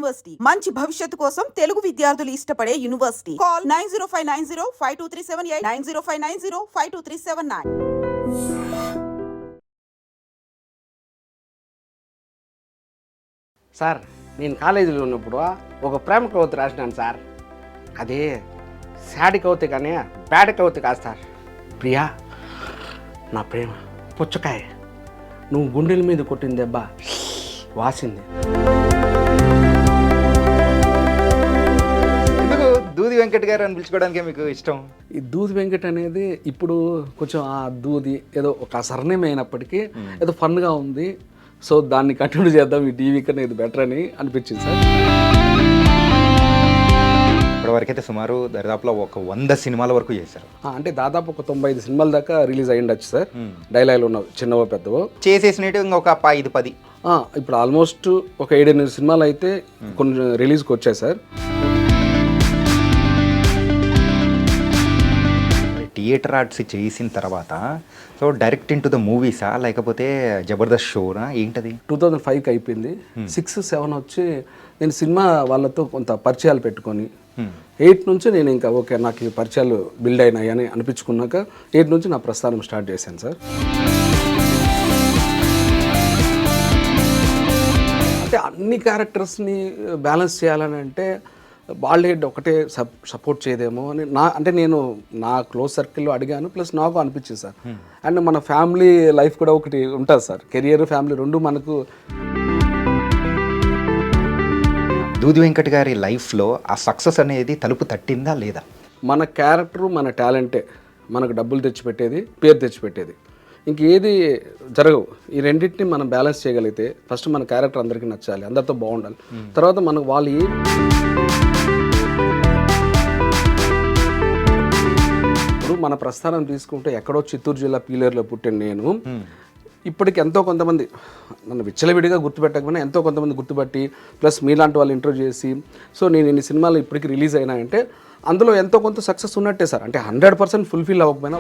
University మంచి భవిష్యత్తు కోసం తెలుగు విద్యార్థులు ఇష్టపడే యూనివర్సిటీ. కాల్ 9059052378 9059052379. సార్ నేను కాలేజీలో ఉన్నప్పుడు ఒక ప్రేమ కవిత రాసినాను సార్. అదే సాడ్ కవిత కానీ బ్యాడ్ కవిత కాదు సార్. ప్రియా నా ప్రేమ పుచ్చకాయ, నువ్వు గుండెల మీద కొట్టిన దెబ్బ వాసింది. ఎందుకు దూది వెంకట్ గారు అని పిలుచుకోవడానికే మీకు ఇష్టం? ఈ దూది వెంకట్ అనేది ఇప్పుడు కొంచెం ఆ దూది ఏదో ఒక సర్నేమ్ అయినప్పటికీ ఏదో ఫన్గా ఉంది. సో దాన్ని కంటిన్యూ చేద్దాం ఈ టీవీ కన్నా ఇది బెటర్ అని అనిపించింది సార్. ఇప్పటివరకైతే సుమారు దరిదాపులో ఒక 100 సినిమాల వరకు చేశారు. అంటే దాదాపు ఒక 95 సినిమాల దాకా రిలీజ్ అయ్యిండొచ్చు సార్. డైలాగులు ఉన్నవి చిన్నవో పెద్దవో చేసేసినట్టు ఇంకొక 5-10. ఇప్పుడు ఆల్మోస్ట్ ఒక 7-8 సినిమాలు అయితే కొన్ని రిలీజ్కి వచ్చాయి సార్. థియేటర్ ఆర్ట్స్ చేసిన తర్వాత so direct into the మూవీసా లేకపోతే జబర్దస్త్ షోనా ఏంటది? 2005కి అయిపోయింది. 6-7 వచ్చి నేను సినిమా వాళ్ళతో కొంత పరిచయాలు పెట్టుకొని 8 నుంచి నేను ఇంకా ఓకే నాకు ఈ పరిచయాలు బిల్డ్ అయినాయి అని అనిపించుకున్నాక 8 నుంచి నా ప్రస్థానం స్టార్ట్ చేశాను సార్. అంటే అన్ని క్యారెక్టర్స్ని బ్యాలెన్స్ చేయాలని అంటే బాల్డ్ హెడ్ ఒకటే సపోర్ట్ చేయదేమో అని నేను నా క్లోజ్ సర్కిల్లో అడిగాను. ప్లస్ నాకు అనిపించింది సార్. అండ్ మన ఫ్యామిలీ లైఫ్ కూడా ఒకటి ఉంటుంది సార్. కెరియర్ ఫ్యామిలీ రెండు మనకు. దూది వెంకట్ గారి లైఫ్లో ఆ సక్సెస్ అనేది తలుపు తట్టిందా లేదా? మన క్యారెక్టరు మన టాలెంటే మనకు డబ్బులు తెచ్చిపెట్టేది, పేరు తెచ్చిపెట్టేది. ఇంకేది జరగవు. ఈ రెండింటిని మనం బ్యాలెన్స్ చేయగలిగితే ఫస్ట్ మన క్యారెక్టర్ అందరికీ నచ్చాలి, అందరితో బాగుండాలి. తర్వాత మనకు వాళ్ళు ఇప్పుడు మన ప్రస్థానం తీసుకుంటే ఎక్కడో చిత్తూరు జిల్లా పీలేరులో పుట్టిన నేను ఇప్పటికి ఎంతో కొంతమంది నన్ను విచ్చలవిడిగా గుర్తుపెట్టకపోయినా ఎంతో కొంతమంది గుర్తుపట్టి ప్లస్ మీలాంటి వాళ్ళు ఇంటర్వ్యూ చేసి సో నేను ఇన్ని సినిమాలు ఇప్పటికి రిలీజ్ అయినాయంటే అందులో ఎంతో కొంత సక్సెస్ ఉన్నట్టే సార్. అంటే 100% ఫుల్ఫిల్ అవ్వకపోయినా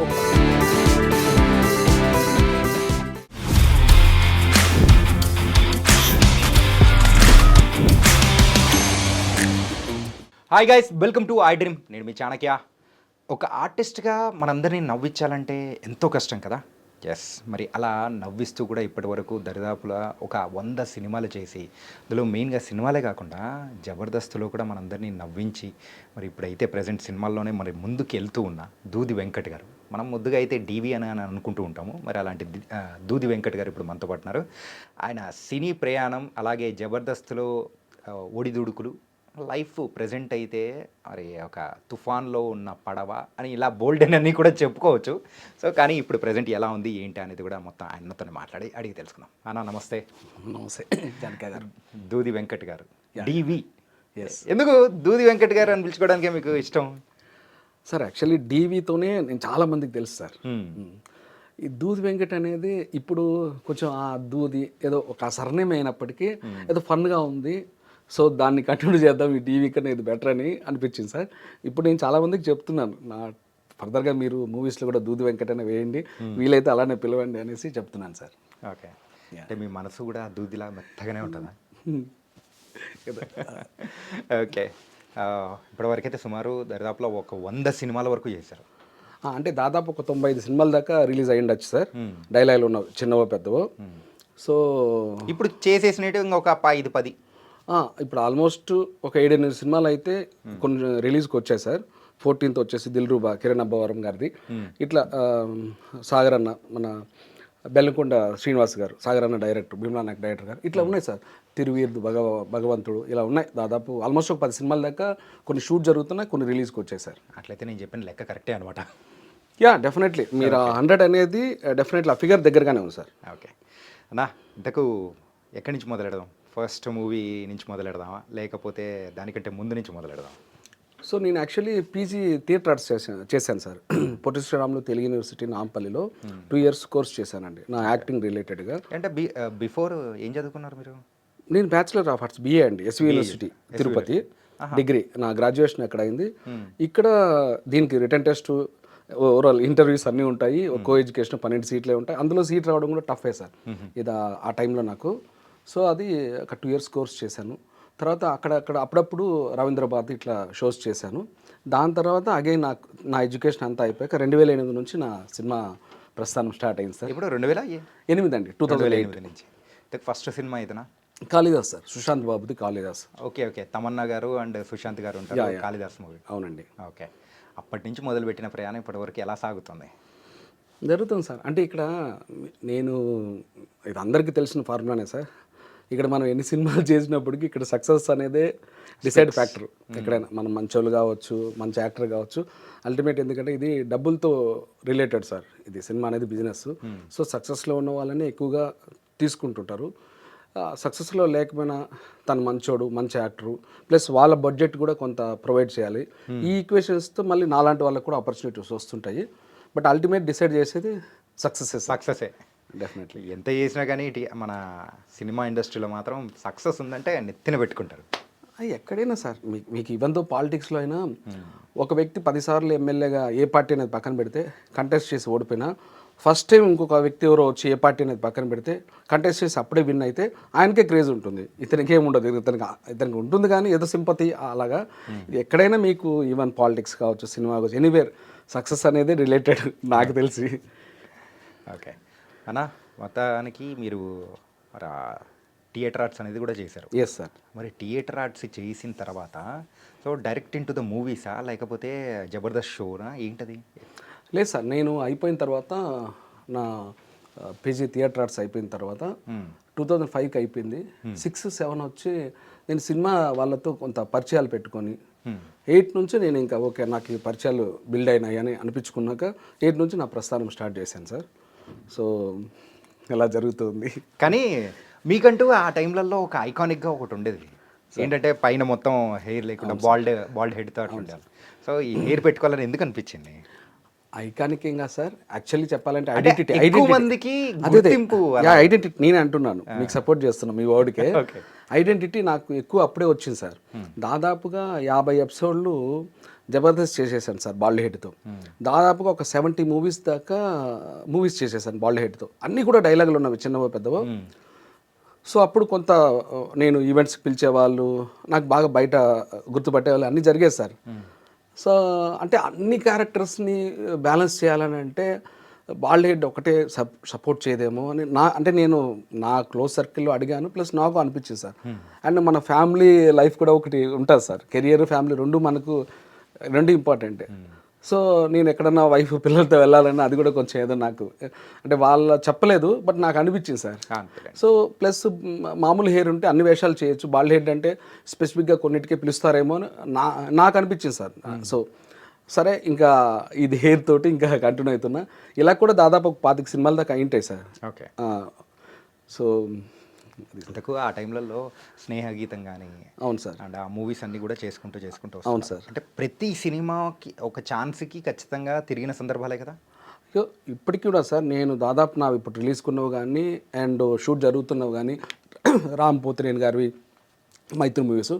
hi guys, welcome to I dream. నేను మీ చాణక్య. ఒక ఆర్టిస్ట్గా మనందరినీ నవ్వించాలంటే ఎంతో కష్టం కదా. ఎస్, మరి అలా నవ్విస్తూ కూడా ఇప్పటి వరకు దరిదాపులా ఒక 100 సినిమాలు చేసి అందులో మెయిన్గా సినిమాలే కాకుండా జబర్దస్త్లో కూడా మనందరినీ నవ్వించి మరి ఇప్పుడైతే ప్రజెంట్ సినిమాల్లోనే మరి ముందుకు వెళ్తూ ఉన్న దూది వెంకట్ గారు. మనం ముద్దుగా అయితే డీవీ అని అనుకుంటూ ఉంటాము. మరి అలాంటి దూది వెంకట్ గారు ఇప్పుడు మనతో పడుతున్నారు. ఆయన సినీ ప్రయాణం అలాగే జబర్దస్త్లో ఒడిదుడుకులు లైఫ్ ప్రజెంట్ అయితే మరి ఒక తుఫాన్లో ఉన్న పడవ అని ఇలా బోల్డ్ అన్నీ కూడా చెప్పుకోవచ్చు. సో కానీ ఇప్పుడు ప్రజెంట్ ఎలా ఉంది ఏంటి అనేది కూడా మొత్తం ఆయనతో మాట్లాడి అడిగి తెలుసుకుందాం. అన్న నమస్తే. నమస్తే జానకయ్య గారు. దూది వెంకట్ గారు, డీవీ. ఎందుకు దూది వెంకట్ గారు అని పిలుచుకోవడానికే మీకు ఇష్టం? సార్ యాక్చువల్లీ డీవీతోనే నేను చాలామందికి తెలుసు సార్. ఈ దూది వెంకట్ అనేది ఇప్పుడు కొంచెం ఆ దూది ఏదో ఒక సర్నేమ్ అయినప్పటికీ ఏదో ఫన్గా ఉంది. సో దాన్ని కంటిన్యూ చేద్దాం ఈ టీవీ కన్నా ఇది బెటర్ అని అనిపించింది సార్. ఇప్పుడు నేను చాలామందికి చెప్తున్నాను, నా ఫర్దర్గా మీరు మూవీస్లో కూడా దూది వెంకట్ అనే వేయండి, వీలైతే అలానే పిలవండి అనేసి చెప్తున్నాను సార్. ఓకే, అంటే మీ మనసు కూడా దూదిలా మెత్తగానే ఉంటుందా? ఓకే, ఇప్పటివరకైతే సుమారు దరిదాపులో ఒక 100 సినిమాల వరకు చేశారు. అంటే దాదాపు ఒక 95 సినిమాల దాకా రిలీజ్ అయ్యిండొచ్చు సార్. డైలాగులు ఉన్నవి చిన్నవో పెద్దవో. సో ఇప్పుడు చేసేసినట్టు ఇంకొక 5-10. ఇప్పుడు ఆల్మోస్ట్ ఒక 7-8 సినిమాలు అయితే కొన్ని రిలీజ్కి వచ్చాయి సార్. 14th వచ్చేసి దిల్రూబా కిరణ్ అబ్బవరం గారిది. ఇట్లా సాగర్ అన్న మన బెల్లంకొండ శ్రీనివాస్ గారు, సాగర్ అన్న డైరెక్టర్, భీమ్లా నాయక్ డైరెక్టర్ గారు, ఇట్లా ఉన్నాయి సార్. తిరువీర్ భగవంతుడు ఇలా ఉన్నాయి. దాదాపు ఆల్మోస్ట్ ఒక 10 సినిమాల దాకా కొన్ని షూట్ జరుగుతున్నాయి, కొన్ని రిలీజ్కి వచ్చాయి సార్. అట్లయితే నేను చెప్పిన లెక్క కరెక్టే అనమాట. డెఫినెట్లీ మీరు 100 అనేది డెఫినెట్లీ ఆ ఫిగర్ దగ్గరగానే ఉంది సార్. ఓకే అన్నా, ఇంతకు ఎక్కడి నుంచి మొదలెడదాం? ఫస్ట్ మూవీ నుంచి మొదలెడదామా లేకపోతే దానికంటే ముందు నుంచి మొదలెడదాం? సో నేను యాక్చువల్లీ పీజీ థియేటర్ ఆర్ట్స్ చేశాను సార్. పొట్టి శ్రీరాములు తెలుగు యూనివర్సిటీ నాంపల్లిలో 2 years కోర్స్ చేశానండి నా యాక్టింగ్ రిలేటెడ్గా. అంటే బిఫోర్ ఏం చదువుకున్నారు మీరు? నేను బ్యాచిలర్ ఆఫ్ ఆర్ట్స్ BA అండి, ఎస్వి యూనివర్సిటీ తిరుపతి. డిగ్రీ నా గ్రాడ్యుయేషన్ ఎక్కడ అయింది. ఇక్కడ దీనికి రిటర్న్ టెస్ట్, ఓవరాల్ ఇంటర్వ్యూస్ అన్నీ ఉంటాయి. కో ఎడ్యుకేషన్ 12 సీట్లే ఉంటాయి. అందులో సీట్ రావడం కూడా టఫే సార్ ఇది ఆ టైంలో నాకు. సో అది ఒక 2 years కోర్స్ చేశాను. తర్వాత అక్కడ అప్పుడప్పుడు రవీంద్రబాద్ ఇట్లా షోస్ చేశాను. దాని తర్వాత అగైన్ నా ఎడ్యుకేషన్ అంతా అయిపోయాక 2008 నుంచి నా సినిమా ప్రస్థానం స్టార్ట్ అయింది సార్. ఇప్పుడు 2008 అండి, 2008 నుంచి ఫస్ట్ సినిమా ఇదేనా? కాళిదాస్ సార్, సుశాంత్ బాబుది కాళిదాస్. ఓకే. తమన్నా గారు అండ్ సుశాంత్ గారు ఉంటారు కాళిదాస్ మూవీ. అవునండి. ఓకే. అప్పటి నుంచి మొదలుపెట్టిన ప్రయాణం ఇప్పటివరకు ఎలా సాగుతుంది? జరుగుతుంది సార్. అంటే ఇక్కడ నేను ఇది అందరికీ తెలిసిన ఫార్ములానే సార్. ఇక్కడ మనం ఎన్ని సినిమాలు చేసినప్పటికీ ఇక్కడ సక్సెస్ అనేదే డిసైడ్ ఫ్యాక్టర్. ఎక్కడైనా మనం మంచోళ్ళు కావచ్చు, మంచి యాక్టర్ కావచ్చు, అల్టిమేట్ ఎందుకంటే ఇది డబ్బులతో రిలేటెడ్ సార్. ఇది సినిమా అనేది బిజినెస్. సో సక్సెస్లో ఉన్న వాళ్ళని ఎక్కువగా తీసుకుంటుంటారు. సక్సెస్లో లేకపోయినా తను మంచోడు, మంచి యాక్టరు, ప్లస్ వాళ్ళ బడ్జెట్ కూడా కొంత ప్రొవైడ్ చేయాలి. ఈ ఈక్వేషన్స్తో మళ్ళీ నాలాంటి వాళ్ళకు కూడా ఆపర్చునిటీస్ వస్తుంటాయి. బట్ అల్టిమేట్ డిసైడ్ చేసేది సక్సెసే డెఫినెట్లీ. ఎంత చేసినా కానీ మన సినిమా ఇండస్ట్రీలో మాత్రం సక్సెస్ ఉందంటే నెత్తిన పెట్టుకుంటారు. ఎక్కడైనా సార్ మీకు ఈవెన్ దో పాలిటిక్స్లో అయినా ఒక వ్యక్తి 10 సార్లు ఎమ్మెల్యేగా ఏ పార్టీ అనేది పక్కన పెడితే కంటెస్ట్ చేసి ఓడిపోయినా ఫస్ట్ టైం ఇంకొక వ్యక్తి ఎవరో వచ్చి ఏ పార్టీ అనేది పక్కన పెడితే కంటెస్ట్ చేసి అప్పుడే విన్ అయితే ఆయనకే క్రేజ్ ఉంటుంది. ఇతనికి ఏముండదు, ఇతనికి ఉంటుంది కానీ ఏదో సింపతి అలాగా. ఇది ఎక్కడైనా మీకు ఈవెన్ పాలిటిక్స్ కావచ్చు, సినిమా కావచ్చు, ఎనీవేర్ సక్సెస్ అనేది రిలేటెడ్ నాకు తెలిసి. ఓకే అన్నా, మొత్తానికి మీరు థియేటర్ ఆర్ట్స్ అనేది కూడా చేశారు. Yes sir. మరి థియేటర్ ఆర్ట్స్ చేసిన తర్వాత so direct into the మూవీసా లేకపోతే జబర్దస్త్ షోనా ఏంటది? లేదు సార్, నేను అయిపోయిన తర్వాత నా పీజీ థియేటర్ ఆర్ట్స్ అయిపోయిన తర్వాత 2005కి అయిపోయింది. 6-7 వచ్చి నేను సినిమా వాళ్ళతో కొంత పరిచయాలు పెట్టుకొని 8 నుంచి నేను ఇంకా ఓకే నాకు ఈ పరిచయాలు బిల్డ్ అయినాయి అని అనిపించుకున్నాక 8 నుంచి నా ప్రస్థానం స్టార్ట్ చేశాను సార్. సో ఇలా జరుగుతుంది. కానీ మీకంటూ ఆ టైంలలో ఒక ఐకానిక్గా ఒకటి ఉండేది ఏంటంటే పైన మొత్తం హెయిర్ లేకుండా బాల్డ్ హెడ్తో అట్లా ఉండాలి. సో ఈ హెయిర్ పెట్టుకోవాలని ఎందుకు అనిపించింది? ఐకానిక్ ఏం కాదు సార్, యాక్చువల్లీ చెప్పాలంటే ఐడెంటిటీ మందికి గుర్తింపు. ఐడెంటిటీ నేను అంటున్నాను, మీకు సపోర్ట్ చేస్తున్నాను మీ వర్డ్కే. ఐడెంటిటీ నాకు ఎక్కువ అప్పుడే వచ్చింది సార్. దాదాపుగా 50 ఎపిసోడ్లు జబర్దస్త్ చేసేసాను సార్ బాల్డ్ హెడ్తో. దాదాపుగా ఒక 70 మూవీస్ దాకా మూవీస్ చేసేసాను బాల్డ్ హెడ్తో. అన్నీ కూడా డైలాగులు ఉన్నవి, చిన్నవో పెద్దవో. సో అప్పుడు కొంత నేను ఈవెంట్స్కి పిలిచేవాళ్ళు, నాకు బాగా బయట గుర్తుపట్టేవాళ్ళు, అన్నీ జరిగేది సార్. సో అంటే అన్ని క్యారెక్టర్స్ని బ్యాలెన్స్ చేయాలని అంటే బాల్డ్ హెడ్ ఒకటే సపోర్ట్ చేయదేమో అని నేను నా క్లోజ్ సర్కిల్లో అడిగాను. ప్లస్ నాకు అనిపించింది సార్. అండ్ మన ఫ్యామిలీ లైఫ్ కూడా ఒకటి ఉంటుంది సార్. కెరియర్, ఫ్యామిలీ రెండు ఇంపార్టెంటే. సో నేను ఎక్కడన్నా వైఫ్ పిల్లలతో వెళ్ళాలన్నా అది కూడా కొంచెం ఏదో నాకు అంటే వాళ్ళు చెప్పలేదు, బట్ నాకు అనిపించింది సార్. సో ప్లస్ మామూలు హెయిర్ ఉంటే అన్ని వేషాలు చేయొచ్చు, బాల్డ్ హెడ్ అంటే స్పెసిఫిక్గా కొన్నిటికే పిలుస్తారేమో అని నాకు అనిపించింది సార్. సో సరే ఇంకా ఇది హెయిర్ తోటి ఇంకా కంటిన్యూ అవుతున్నా. ఇలా కూడా దాదాపు ఒక 25 సినిమాల దాకా అయింటాయి సార్. ఓకే. సో ఇంతకు ఆ టైంలలో స్నేహ గీతం కానీ అవును సార్, అండ్ ఆ మూవీస్ అన్నీ కూడా చేసుకుంటూ అవును సార్. అంటే ప్రతి సినిమాకి ఒక ఛాన్స్కి ఖచ్చితంగా తిరిగిన సందర్భాలే కదా? ఇప్పటికీ కూడా సార్ నేను దాదాపు నా ఇప్పుడు రిలీజ్కున్నవి కానీ అండ్ షూట్ జరుగుతున్నవి కానీ రామ్ పోతినేని గారివి మైత్రి మూవీస్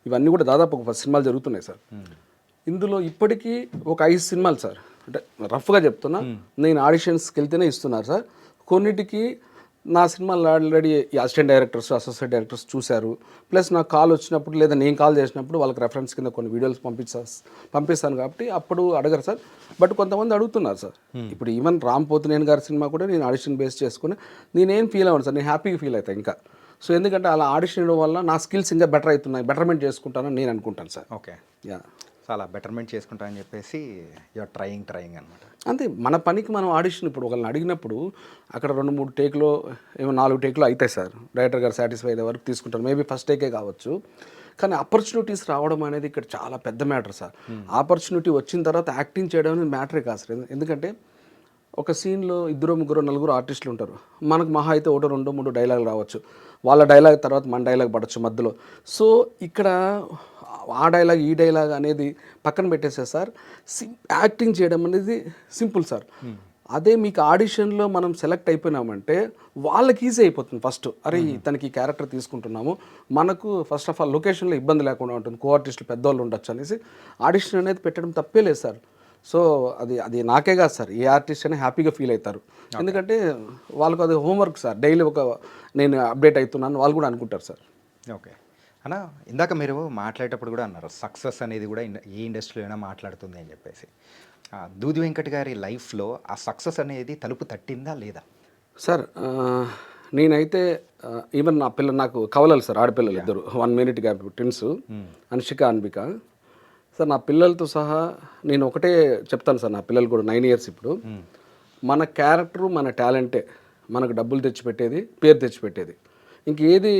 ఇవన్నీ కూడా దాదాపు ఒక 10 సినిమాలు జరుగుతున్నాయి సార్. ఇందులో ఇప్పటికీ ఒక 5 సినిమాలు సార్, అంటే రఫ్గా చెప్తున్నా, నేను ఆడిషన్స్కి వెళ్తేనే ఇస్తున్నారు సార్. కొన్నిటికి నా సినిమాలు already assistant directors, associate directors చూశారు. ప్లస్ నాకు కాల్ వచ్చినప్పుడు లేదా నేను కాల్ చేసినప్పుడు వాళ్ళకి రెఫరెన్స్ కింద కొన్ని వీడియోస్ పంపిస్తాను కాబట్టి అప్పుడు అడగరు సార్. బట్ కొంతమంది అడుగుతున్నారు సార్. ఇప్పుడు ఈవెన్ రామ్ పోతినేని గారి సినిమా కూడా నేను ఆడిషన్ బేస్ చేసుకుని నేనేం ఫీల్ అవ్వను సార్, నేను హ్యాపీగా ఫీల్ అవుతాను ఇంకా. సో ఎందుకంటే అలా ఆడిషన్ ఇవ్వడం వల్ల నా స్కిల్స్ ఇంకా బెటర్ అవుతున్నాయి, బెటర్మెంట్ చేసుకుంటానని నేను అనుకుంటాను సార్. ఓకే. యా, సో అలా బెటర్మెంట్ చేసుకుంటానని చెప్పేసి యూఆర్ ట్రయింగ్ అనమాట. అంతే, మన పనికి మనం ఆడిషన్ ఇప్పుడు ఒకళ్ళని అడిగినప్పుడు అక్కడ 2-3 టేక్లో ఏమో 4 టేక్లో అవుతాయి సార్. డైరెక్టర్ గారు సాటిస్ఫై అయ్యే వరకు తీసుకుంటారు, మేబీ ఫస్ట్ టేకే కావచ్చు. కానీ ఆపర్చునిటీస్ రావడం అనేది ఇక్కడ చాలా పెద్ద మ్యాటర్ సార్. ఆపర్చునిటీ వచ్చిన తర్వాత యాక్టింగ్ చేయడం అనేది మ్యాటరే కాదు సార్. ఎందుకంటే ఒక సీన్లో 2-3-4 ఆర్టిస్టులు ఉంటారు, మనకు మహా అయితే 1-2-3 డైలాగులు రావచ్చు, వాళ్ళ డైలాగ్ తర్వాత మన డైలాగ్ పడవచ్చు మధ్యలో. సో ఇక్కడ ఆ డైలాగ్ ఈ డైలాగ్ అనేది పక్కన పెట్టేసే సార్, యాక్టింగ్ చేయడం అనేది సింపుల్ సార్. అదే మీకు ఆడిషన్లో మనం సెలెక్ట్ అయిపోయినామంటే వాళ్ళకి ఈజీ అయిపోతుంది. ఫస్ట్ అరే ఇతనికి క్యారెక్టర్ తీసుకుంటున్నాము, మనకు ఫస్ట్ ఆఫ్ ఆల్ లొకేషన్లో ఇబ్బంది లేకుండా ఉంటుంది, కో ఆర్టిస్టులు పెద్దవాళ్ళు ఉండొచ్చు అనేసి ఆడిషన్ అనేది పెట్టడం తప్పే లేదు సార్. సో అది నాకే కాదు సార్, ఏ ఆర్టిస్ట్ అయినా హ్యాపీగా ఫీల్ అవుతారు. ఎందుకంటే వాళ్ళకు అది హోంవర్క్ సార్, డైలీ నేను అప్డేట్ అవుతున్నాను వాళ్ళు కూడా అనుకుంటారు సార్. ఓకే అన్న ఇందాక మీరు మాట్లాడేటప్పుడు కూడా అన్నారు సక్సెస్ అనేది కూడా ఏ ఇండస్ట్రీలో అయినా మాట్లాడుతుంది అని చెప్పేసి. దూది వెంకట్ గారి లైఫ్లో ఆ సక్సెస్ అనేది తలుపు తట్టిందా లేదా? సార్ నేనైతే ఈవెన్ నా పిల్లలు నాకు కవలలు సార్, ఆడపిల్లలు ఇద్దరు 1 minute gap twins, Anshika Anvika. Sir నా పిల్లలతో సహా నేను ఒకటే చెప్తాను సార్, నా పిల్లలు కూడా 9 years ఇప్పుడు. మన క్యారెక్టరు మన టాలెంటే మనకు డబ్బులు తెచ్చిపెట్టేది, పేరు తెచ్చిపెట్టేది. ఇంకేది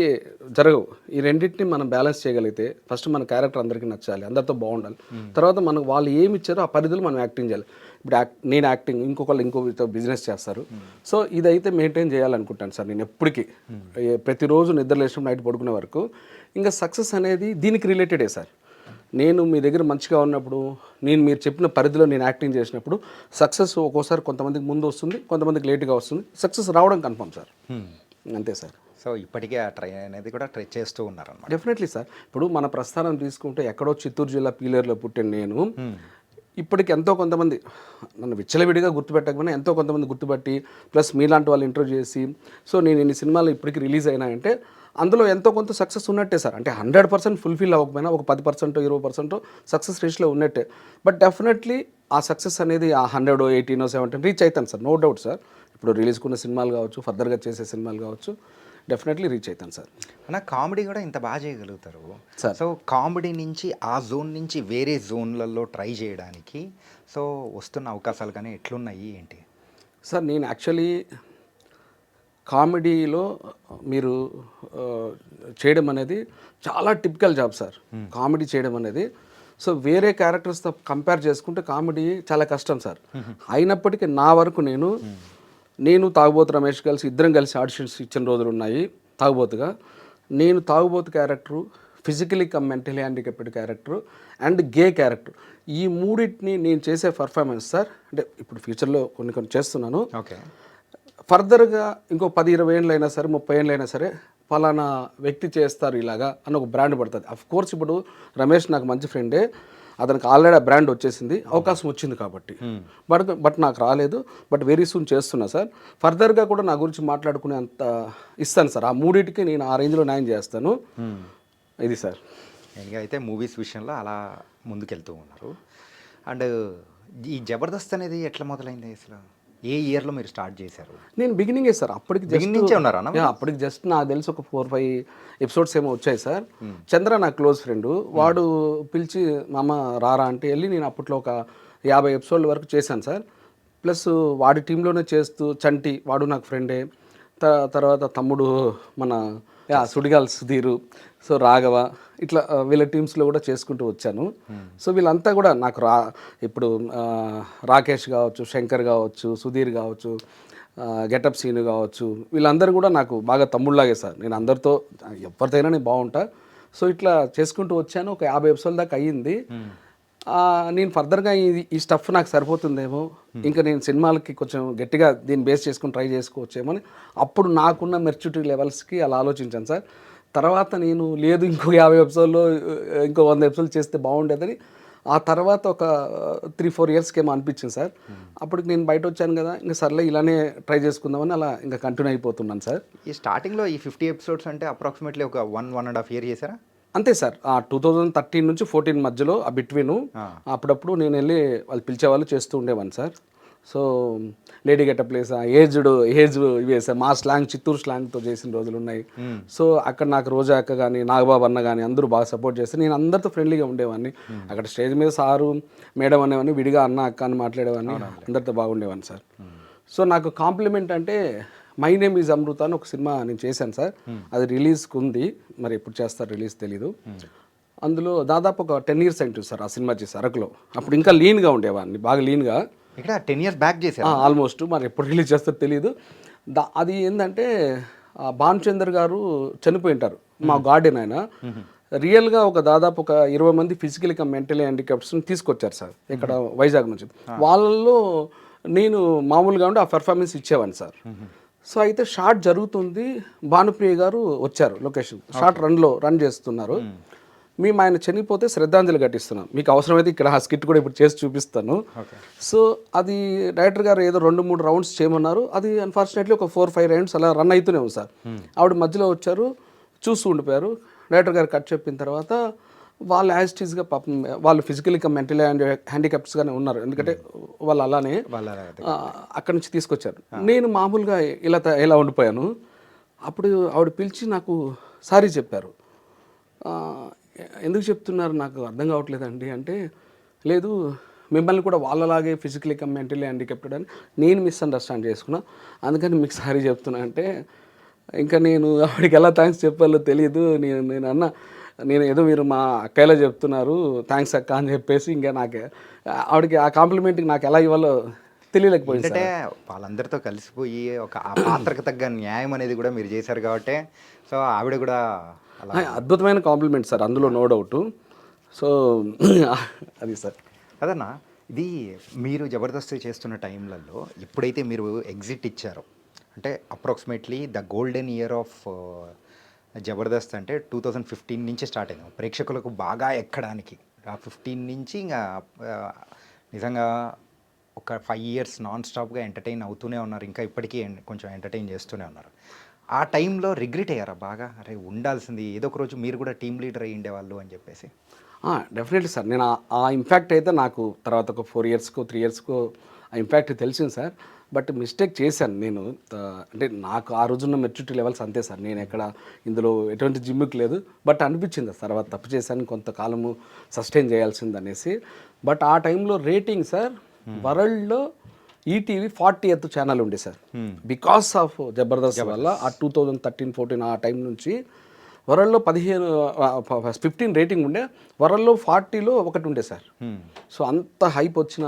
జరగవు. ఈ రెండింటిని మనం బ్యాలెన్స్ చేయగలిగితే ఫస్ట్ మన క్యారెక్టర్ అందరికీ నచ్చాలి, అందరితో బాగుండాలి. తర్వాత మనకు వాళ్ళు ఏమి ఇచ్చారో ఆ పరిధిలో మనం యాక్టింగ్ చేయాలి. ఇప్పుడు నేను యాక్టింగ్, ఇంకొకళ్ళు ఇంకొకరితో బిజినెస్ చేస్తారు. సో ఇదైతే మెయింటైన్ చేయాలనుకుంటాను సార్ నేను ఎప్పటికీ. ప్రతిరోజు నిద్ర లేచినప్పుడు నైట్ పడుకునే వరకు. ఇంకా సక్సెస్ అనేది దీనికి రిలేటెడే సార్. నేను మీ దగ్గర మంచిగా ఉన్నప్పుడు, మీరు చెప్పిన పరిధిలో నేను యాక్టింగ్ చేసినప్పుడు సక్సెస్ ఒక్కోసారి కొంతమందికి ముందు వస్తుంది, కొంతమందికి లేట్గా వస్తుంది. సక్సెస్ రావడం కన్ఫర్మ్ సార్, అంతే సార్. సో ఇప్పటికే ఆ ట్రై అనేది కూడా ట్రై చేస్తూ ఉన్నారన్నమాట. Definitely sir. ఇప్పుడు మన ప్రస్థానం తీసుకుంటే ఎక్కడో చిత్తూరు జిల్లా పీలేరులో పుట్టిన నేను ఇప్పటికి ఎంతో కొంతమంది నన్ను విచ్చలవిడిగా గుర్తుపెట్టకపోయినా ఎంతో కొంతమంది గుర్తుపట్టి, ప్లస్ మీలాంటి వాళ్ళు ఇంటర్వ్యూ చేసి, సో నేను ఇన్ని సినిమాలు ఇప్పటికి రిలీజ్ అయినాయంటే అందులో ఎంతో కొంత సక్సెస్ ఉన్నట్టే సార్. అంటే 100% ఫుల్ఫిల్ అవ్వకపోయినా ఒక 10% 20% సక్సెస్ రేషియోలో ఉన్నట్టే. బట్ డెఫినెట్లీ ఆ సక్సెస్ అనేది ఆ 100 18 17 రీచ్ అవుతాను సార్, నో డౌట్ సార్. ఇప్పుడు రిలీజ్కున్న సినిమాలు కావచ్చు, ఫర్దర్గా చేసే సినిమాలు కావచ్చు, డెఫినెట్లీ రీచ్ అవుతాను సార్. అన్న కామెడీ కూడా ఇంత బాగా చేయగలుగుతారు సార్. సో కామెడీ నుంచి ఆ జోన్ నుంచి వేరే జోన్లలో ట్రై చేయడానికి సో వస్తున్న అవకాశాలు కానీ ఎట్లున్నాయి ఏంటి? సార్ నేను యాక్చువల్లీ కామెడీలో మీరు చేయడం అనేది చాలా టిపికల్ జాబ్ సార్, కామెడీ చేయడం అనేది. సో వేరే క్యారెక్టర్స్తో కంపేర్ చేసుకుంటే కామెడీ చాలా కష్టం సార్. అయినప్పటికీ నా వరకు నేను తాగుబోతు రమేష్ ఇద్దరం కలిసి ఆడిషన్స్ ఇచ్చిన రోజులు ఉన్నాయి. తాగుబోతుగా నేను తాగుబోతు character, physically come mentally handicapped character and gay character, ఈ మూడింటిని నేను చేసే పర్ఫార్మెన్స్ సార్. అంటే ఇప్పుడు ఫ్యూచర్లో కొన్ని చేస్తున్నాను. ఓకే, ఫర్దర్గా ఇంకో 10-20 ఏళ్ళు అయినా సరే, 30 ఏళ్ళు అయినా సరే ఫలానా వ్యక్తి చేస్తారు ఇలాగా అని ఒక బ్రాండ్ పడుతుంది. అఫ్ కోర్స్ ఇప్పుడు రమేష్ నాకు మంచి ఫ్రెండే, అతనికి ఆల్రెడీ ఆ బ్రాండ్ వచ్చేసింది, అవకాశం వచ్చింది కాబట్టి. బట్ నాకు రాలేదు. బట్ వెరీ సూన్ చేస్తున్నా సార్. ఫర్దర్గా కూడా నా గురించి మాట్లాడుకునే అంత ఇస్తాను సార్. ఆ మూడింటికి నేను ఆ రేంజ్లో న్యాయం చేస్తాను. ఇది సార్. ఇంకా అయితే మూవీస్ విషయంలో అలా ముందుకెళ్తూ ఉన్నారు. అండ్ ఈ జబర్దస్త్ అనేది ఎట్లా మొదలైంది అసలు? ఏ ఇయర్లో మీరు స్టార్ట్ చేశారు? నేను బిగినింగే సార్. అప్పటికి నుంచే ఉన్నారా? అప్పటికి జస్ట్ నాకు తెలిసి ఒక 4-5 ఎపిసోడ్స్ ఏమో వచ్చాయి సార్. చంద్ర నా క్లోజ్ ఫ్రెండ్, వాడు పిలిచి మామ రారా అంటే వెళ్ళి నేను అప్పట్లో ఒక 50 ఎపిసోడ్ల వరకు చేశాను సార్. ప్లస్ వాడి టీంలోనే చేస్తూ చంటి, వాడు నాకు ఫ్రెండే. తర్వాత తమ్ముడు మన సుడిగాల్ సుధీరు, సో రాఘవ, ఇట్లా వీళ్ళ టీమ్స్లో కూడా చేసుకుంటూ వచ్చాను. సో వీళ్ళంతా కూడా నాకు ఇప్పుడు రాకేష్ కావచ్చు, శంకర్ కావచ్చు, సుధీర్ కావచ్చు, గెటప్ సీను కావచ్చు, వీళ్ళందరూ కూడా నాకు బాగా తమ్ముళ్ళలాగే సార్. నేను అందరితో ఎవరితోనైనా నేను బాగుంటా. సో ఇట్లా చేసుకుంటూ వచ్చాను. ఒక 50 ఎపిసోడ్ దాకా అయ్యింది. నేను ఫర్దర్గా ఈ స్టఫ్ నాకు సరిపోతుందేమో, ఇంకా నేను సినిమాలకి కొంచెం గట్టిగా దీన్ని బేస్ చేసుకుని ట్రై చేసుకోవచ్చేమో అని అప్పుడు నాకున్న మెచ్యూరిటీ లెవెల్స్కి అలా ఆలోచించాను సార్. తర్వాత నేను లేదు ఇంకో 50 ఎపిసోడ్లో ఇంకో 100 ఎపిసోడ్లు చేస్తే బాగుండేదని ఆ తర్వాత ఒక 3-4 ఇయర్స్కి ఏమో అనిపించింది సార్. అప్పటికి నేను బయట వచ్చాను కదా, ఇంకా సర్లే ఇలానే ట్రై చేసుకుందామని అలా ఇంకా కంటిన్యూ అయిపోతున్నాను సార్. ఈ స్టార్టింగ్లో ఈ 50 ఎపిసోడ్స్ అంటే అప్రాక్సిమేట్లీ ఒక 1.5 year చేశారా? అంతే సార్. 2013 నుంచి 14 మధ్యలో ఆ బిట్వీను అప్పుడప్పుడు నేను వెళ్ళి వాళ్ళు పిలిచేవాళ్ళు చేస్తూ ఉండేవాడిని sir. So lady getup place age ఇవే సార్, మా స్లాంగ్ చిత్తూరు స్లాంగ్తో చేసిన రోజులు ఉన్నాయి. సో అక్కడ నాకు రోజా అక్క కానీ నాగబాబు అన్న కానీ అందరూ బాగా సపోర్ట్ చేస్తే నేను అందరితో ఫ్రెండ్లీగా ఉండేవాడిని. అక్కడ స్టేజ్ మీద సారు మేడం అనేవాడిని, విడిగా అన్న అక్క అని మాట్లాడేవాడిని, అందరితో బాగుండేవాడిని సార్. సో నాకు కాంప్లిమెంట్ అంటే మై నేమ్ ఈజ్ అమృత అని ఒక సినిమా నేను చేశాను సార్. అది రిలీజ్కి ఉంది, మరి ఎప్పుడు చేస్తారు రిలీజ్ తెలీదు. అందులో దాదాపు ఒక 10 years అయింటుంది సార్ ఆ సినిమా చేసి అరకులో. అప్పుడు ఇంకా లీన్గా ఉండేవాడిని, బాగా లీన్గా. ఇక్కడ 10 years బ్యాక్ చేశారు ఆల్మోస్ట్. మరి ఎప్పుడు రిలీజ్ చేస్తారో తెలీదు. అది ఏంటంటే భానుచందర్ గారు చనిపోయి ఉంటారు, మా గార్డెన్ ఆయన. రియల్గా ఒక దాదాపు ఒక 20 మంది ఫిజికల్ ఇంకా మెంటలీ హ్యాండిక్యాప్స్ని తీసుకొచ్చారు సార్ ఇక్కడ వైజాగ్ నుంచి. వాళ్ళల్లో నేను మామూలుగా ఉండి ఆ పెర్ఫార్మెన్స్ ఇచ్చేవాడిని సార్. సో అయితే షార్ట్ జరుగుతుంది, భానుప్రియ గారు వచ్చారు లొకేషన్, షార్ట్ రన్ చేస్తున్నారు. మేము ఆయన చనిపోతే శ్రద్ధాంజలి ఘటిస్తున్నాం, మీకు అవసరమైతే ఇక్కడ ఆ స్కిట్ కూడా ఇప్పుడు చేసి చూపిస్తాను. సో అది డైరెక్టర్ గారు ఏదో 2-3 రౌండ్స్ చేయమన్నారు. అది అన్ఫార్చునేట్లీ ఒక 4-5 రౌండ్స్ అలా రన్ అవుతూనే ఉంది సార్. ఆవిడ మధ్యలో వచ్చారు, చూస్తూ ఉండిపోయారు. డైరెక్టర్ గారు కట్ చెప్పిన తర్వాత వాళ్ళు యాజిటీస్గా పాపం వాళ్ళు ఫిజికలీ మెంటలీ హ్యాండిక్యాప్స్గానే ఉన్నారు, ఎందుకంటే వాళ్ళు అలానే అక్కడి నుంచి తీసుకొచ్చారు. నేను మామూలుగా ఇలా ఉండిపోయాను. అప్పుడు ఆవిడ పిలిచి నాకు సారీ చెప్పారు. ఎందుకు చెప్తున్నారు నాకు అర్థం కావట్లేదండి అంటే, లేదు మిమ్మల్ని కూడా వాళ్ళలాగే ఫిజికలీ మెంటలీ హ్యాండిక్యాప్టెడ్ అని నేను మిస్అండర్స్టాండ్ చేసుకున్నా, అందుకని మీకు సారీ చెప్తున్నా అంటే, ఇంకా నేను ఆవిడకి ఎలా థ్యాంక్స్ చెప్పాలో తెలియదు. నేను ఏదో మీరు మా అక్కయ్యలా చెప్తున్నారు, థ్యాంక్స్ అక్క అని చెప్పేసి ఇంకా నాకు ఆవిడకి ఆ కాంప్లిమెంట్కి నాకు ఎలా ఇవ్వాలో తెలియలేకపోయింది. అంటే వాళ్ళందరితో కలిసిపోయి ఒక ఆ పాత్రకు తగ్గ న్యాయం అనేది కూడా మీరు చేశారు కాబట్టి సో ఆవిడ కూడా అలా అద్భుతమైన కాంప్లిమెంట్ సార్, అందులో నో డౌట్. సో అది సార్. అదన్నా ఇది మీరు జబర్దస్త్ చేస్తున్న టైంలలో ఎప్పుడైతే మీరు ఎగ్జిట్ ఇచ్చారో, అంటే approximately the golden year of Jabardasth అంటే 2015 నుంచి స్టార్ట్ అయింది ప్రేక్షకులకు బాగా ఎక్కడానికి. ఆ 15 నుంచి ఇంకా నిజంగా ఒక 5 years నాన్ స్టాప్గా ఎంటర్టైన్ అవుతూనే ఉన్నారు, ఇంకా ఇప్పటికీ కొంచెం ఎంటర్టైన్ చేస్తూనే ఉన్నారు. ఆ టైంలో రిగ్రెట్ అయ్యారా బాగా, అరే ఉండాల్సింది ఏదో ఒక రోజు మీరు కూడా టీమ్ లీడర్ అయ్యి ఉండేవాళ్ళు అని చెప్పేసి? Definitely sir. నేను ఆ ఇంపాక్ట్ అయితే నాకు తర్వాత ఒక 4 yearsకో 3 yearsకో ఆ ఇంపాక్ట్ తెలిసింది సార్. బట్ మిస్టేక్ చేశాను నేను. అంటే నాకు ఆ రోజున్న మెచ్యూరిటీ లెవెల్స్ అంతే సార్, నేను ఎక్కడ ఇందులో ఎటువంటి జిమ్ముకి లేదు. బట్ అనిపించింది తర్వాత తప్పు చేశాను, కొంతకాలము సస్టైన్ చేయాల్సింది అనేసి. బట్ ఆ టైంలో రేటింగ్ సార్ వరల్డ్లో ఈటీవీ 40th ఛానల్ ఉండే సార్. బికాస్ ఆఫ్ జబర్దస్త్ వల్ల ఆ 2013-14 ఆ టైం నుంచి వరల్డ్లో 15 రేటింగ్ ఉండే, వరల్డ్లో 40లో ఒకటి ఉండే సార్. సో అంత హైప్ వచ్చిన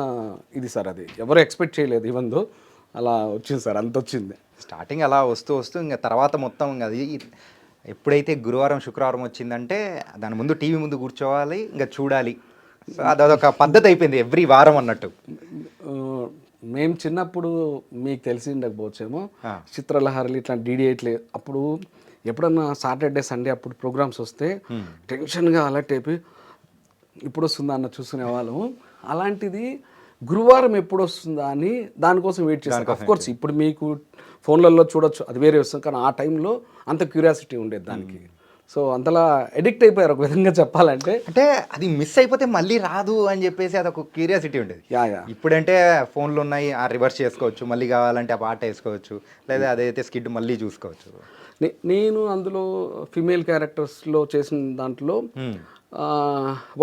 ఇది సార్, అది ఎవరు ఎక్స్పెక్ట్ చేయలేదు. ఈవెన్ దో అలా వచ్చింది సార్, అంత వచ్చింది. స్టార్టింగ్ అలా వస్తూ ఇంకా తర్వాత మొత్తం ఇంకా అది ఎప్పుడైతే గురువారం శుక్రవారం వచ్చిందంటే దాని ముందు టీవీ ముందు కూర్చోవాలి, ఇంకా చూడాలి. సో అదొక పద్ధతి అయిపోయింది ఎవ్రీ వారం అన్నట్టు. మేము చిన్నప్పుడు మీకు తెలిసి ఉండకపోవచ్చేమో, చిత్రలహరిలు ఇట్లా DD8 అప్పుడు ఎప్పుడన్నా సాటర్డే సండే అప్పుడు ప్రోగ్రామ్స్ వస్తే టెన్షన్గా అలర్ట్ అయిపోయి ఇప్పుడు వస్తుందా అన్న చూసుకునే వాళ్ళము. అలాంటిది గురువారం ఎప్పుడు వస్తుందా అని దానికోసం వెయిట్ చేస్తాను. అఫ్కోర్స్ ఇప్పుడు మీకు ఫోన్లలో చూడొచ్చు, అది వేరే వస్తుంది, కానీ ఆ టైంలో అంత క్యూరియాసిటీ ఉండేది దానికి. సో అంతలా ఎడిక్ట్ అయిపోయారు ఒక విధంగా చెప్పాలంటే. అంటే అది మిస్ అయిపోతే మళ్ళీ రాదు అని చెప్పేసి అదొక క్యూరియాసిటీ ఉండేది. యా ఇప్పుడంటే ఫోన్లు ఉన్నాయి, ఆ రివర్స్ చేసుకోవచ్చు, మళ్ళీ కావాలంటే ఆ పాట వేసుకోవచ్చు, లేదా అదైతే స్కిడ్ మళ్ళీ చూసుకోవచ్చు. నేను అందులో ఫిమేల్ క్యారెక్టర్స్లో చేసిన దాంట్లో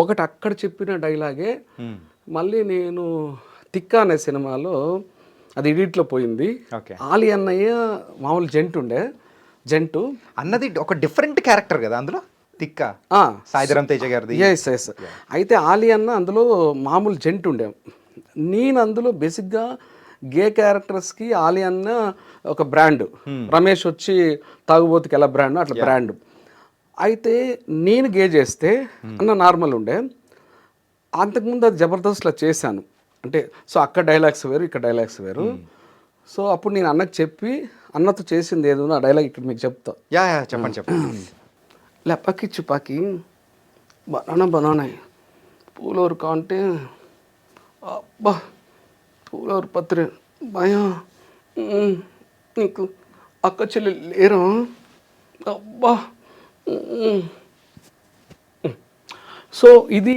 ఒకటి అక్కడ చెప్పిన డైలాగే మళ్ళీ నేను తిక్కా అనే సినిమాలో అది ఎడిట్లో పోయింది. ఆలి అన్నయ్య మామూలు జంటు అన్నది ఒక డిఫరెంట్ క్యారెక్టర్ కదా అందులో, తిక్క సాయిధరం తేజ గారిది. ఎస్. అయితే ఆలి అన్న అందులో మామూలు జంటు ఉండే, నేను అందులో బేసిక్గా గే క్యారెక్టర్స్కి ఆలి అన్న ఒక బ్రాండ్, రమేష్ వచ్చి తాగుబోతుకి ఎలా బ్రాండ్ అట్లా బ్రాండ్. అయితే నేను గే చేస్తే అన్న నార్మల్ ఉండే. అంతకుముందు అది జబర్దస్త్లో చేశాను అంటే, సో అక్కడ డైలాగ్స్ వేరు, ఇక్కడ డైలాగ్స్ వేరు. సో అప్పుడు నేను అన్నకు చెప్పి, అన్నతో చేసింది ఏదో ఆ డైలాగ్ ఇక్కడ మీకు చెప్తా. చెప్పండి. లెప్పకి చుపాకి బనానా పూలూరు కాంటే అబ్బా పూలూరు పత్రి భయా నీకు అక్క చెల్లి లేరా అబ్బా. సో ఇది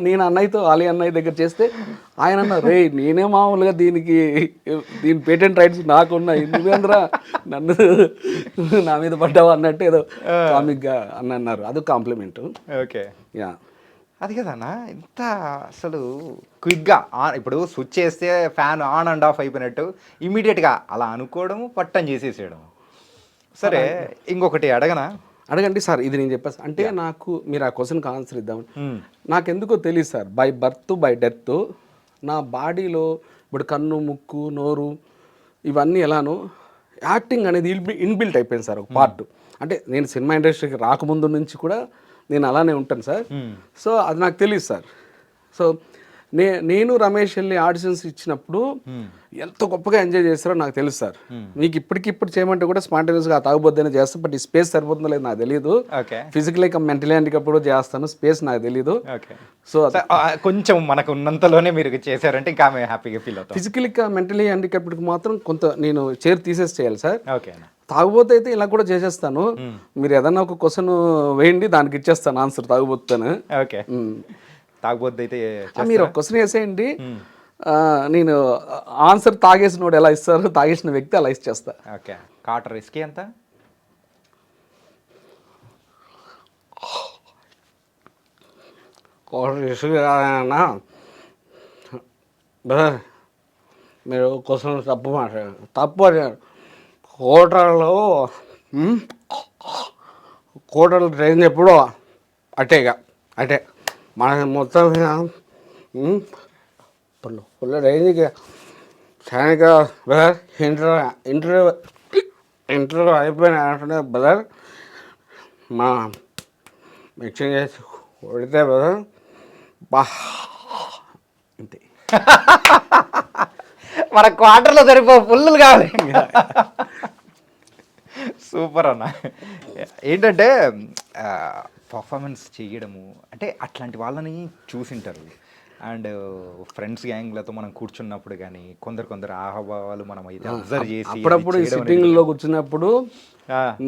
నేను అన్నయ్యతో ఆలి అన్నయ్య దగ్గర చేస్తే ఆయన అన్నారు, రే నేనే మామూలుగా దీని పేటెంట్ రైట్స్ నాకున్నాయి, నువ్వేంద్రా నన్ను నా మీద పడ్డావా అన్నట్టు ఏదో కామిక్గా అన్నారు. అది కాంప్లిమెంట్. Okay, yeah. అది కదన్నా ఇంత అసలు క్విక్గా ఇప్పుడు స్విచ్ చేస్తే ఫ్యాన్ ఆన్ అండ్ ఆఫ్ అయిపోయినట్టు ఇమీడియట్గా అలా అనుకోవడము, పట్టం చేసేసేయడం. సరే ఇంకొకటి అడగండి సార్. ఇది నేను చెప్పాను అంటే నాకు మీరు ఆ క్వశ్చన్కి ఆన్సర్ ఇద్దామని నాకెందుకో తెలియదు sir. By birth by death నా బాడీలో ఇప్పుడు కన్ను ముక్కు నోరు ఇవన్నీ ఎలానో యాక్టింగ్ అనేది ఇన్బిల్ట్ అయిపోయింది సార్, ఒక పార్ట్. అంటే నేను సినిమా ఇండస్ట్రీకి రాకముందు నుంచి కూడా నేను అలానే ఉంటాను సార్. సో అది నాకు తెలియదు సార్. సో నేను రమేష్ వెళ్ళి ఆడిషన్స్ ఇచ్చినప్పుడు ఎంత గొప్పగా ఎంజాయ్ చేస్తారో నాకు తెలుసు సార్. మీకు ఇప్పటికిప్పుడు చేయమంటే కూడా స్పాంటేనియస్గా తాగుబోద్దనే చేస్తాను, బట్ ఈ స్పేస్ సరిపోతుందో లేదు నాకు తెలియదు. ఫిజికలీ మెంటలీ హ్యాండిక్యాప్డ్ చేస్తాను, స్పేస్ నాకు తెలియదు. సో కొంచెం మనకు ఉన్నంతలోనే మీరు చేశారంటే ఇంకా హ్యాపీగా ఫీల్ అవుతాం. ఫిజికలీ మెంటలీ హ్యాండిక్యాప్డ్కి మాత్రం కొంత నేను చైర్ తీసేసి చేయాలి సార్. తాగుబోతు అయితే ఇలా కూడా చేసేస్తాను. మీరు ఏదన్నా ఒక క్వశ్చన్ వేయండి, దానికి ఇచ్చేస్తాను ఆన్సర్ తాగుబోతాను. ఓకే, తాగబోద్ది అయితే మీరు ఒక క్వశ్చన్ వేసేయండి, నేను ఆన్సర్ తాగేసినోడు ఎలా ఇస్తారు, తాగేసిన వ్యక్తి అలా ఇచ్చేస్తా. ఓకే, కాటర్ రిస్కీ ఎంత? బ్రదర్ మీరు క్వశ్చన్ తప్పు మాట్లాడారు, తప్పు అడిగారు. కోటలు ట్రైన్ ఎప్పుడో అటేగా అటే మన మొత్తం ఫుల్ రేంజ్కి సైనిక బ్రదర్. ఇంటర్వ్యూ అయిపోయిన అంటే బ్రదర్ మా మిక్సింగ్ చేసి కొడితే బ్రదర్ బా అంతే. మన క్వార్టర్లో సరిపో ఫుల్ కావాలి. సూపర్ అన్న. ఏంటంటే పర్ఫార్మెన్స్ చేయడము అంటే అట్లాంటి వాళ్ళని చూసింటారు. అండ్ ఫ్రెండ్స్ గ్యాంగ్లతో మనం కూర్చున్నప్పుడు కానీ కొందరు ఆహాభావాలు మనం అయితే అబ్జర్వ్ చేసి అప్పుడప్పుడు సిట్టింగ్లో కూర్చున్నప్పుడు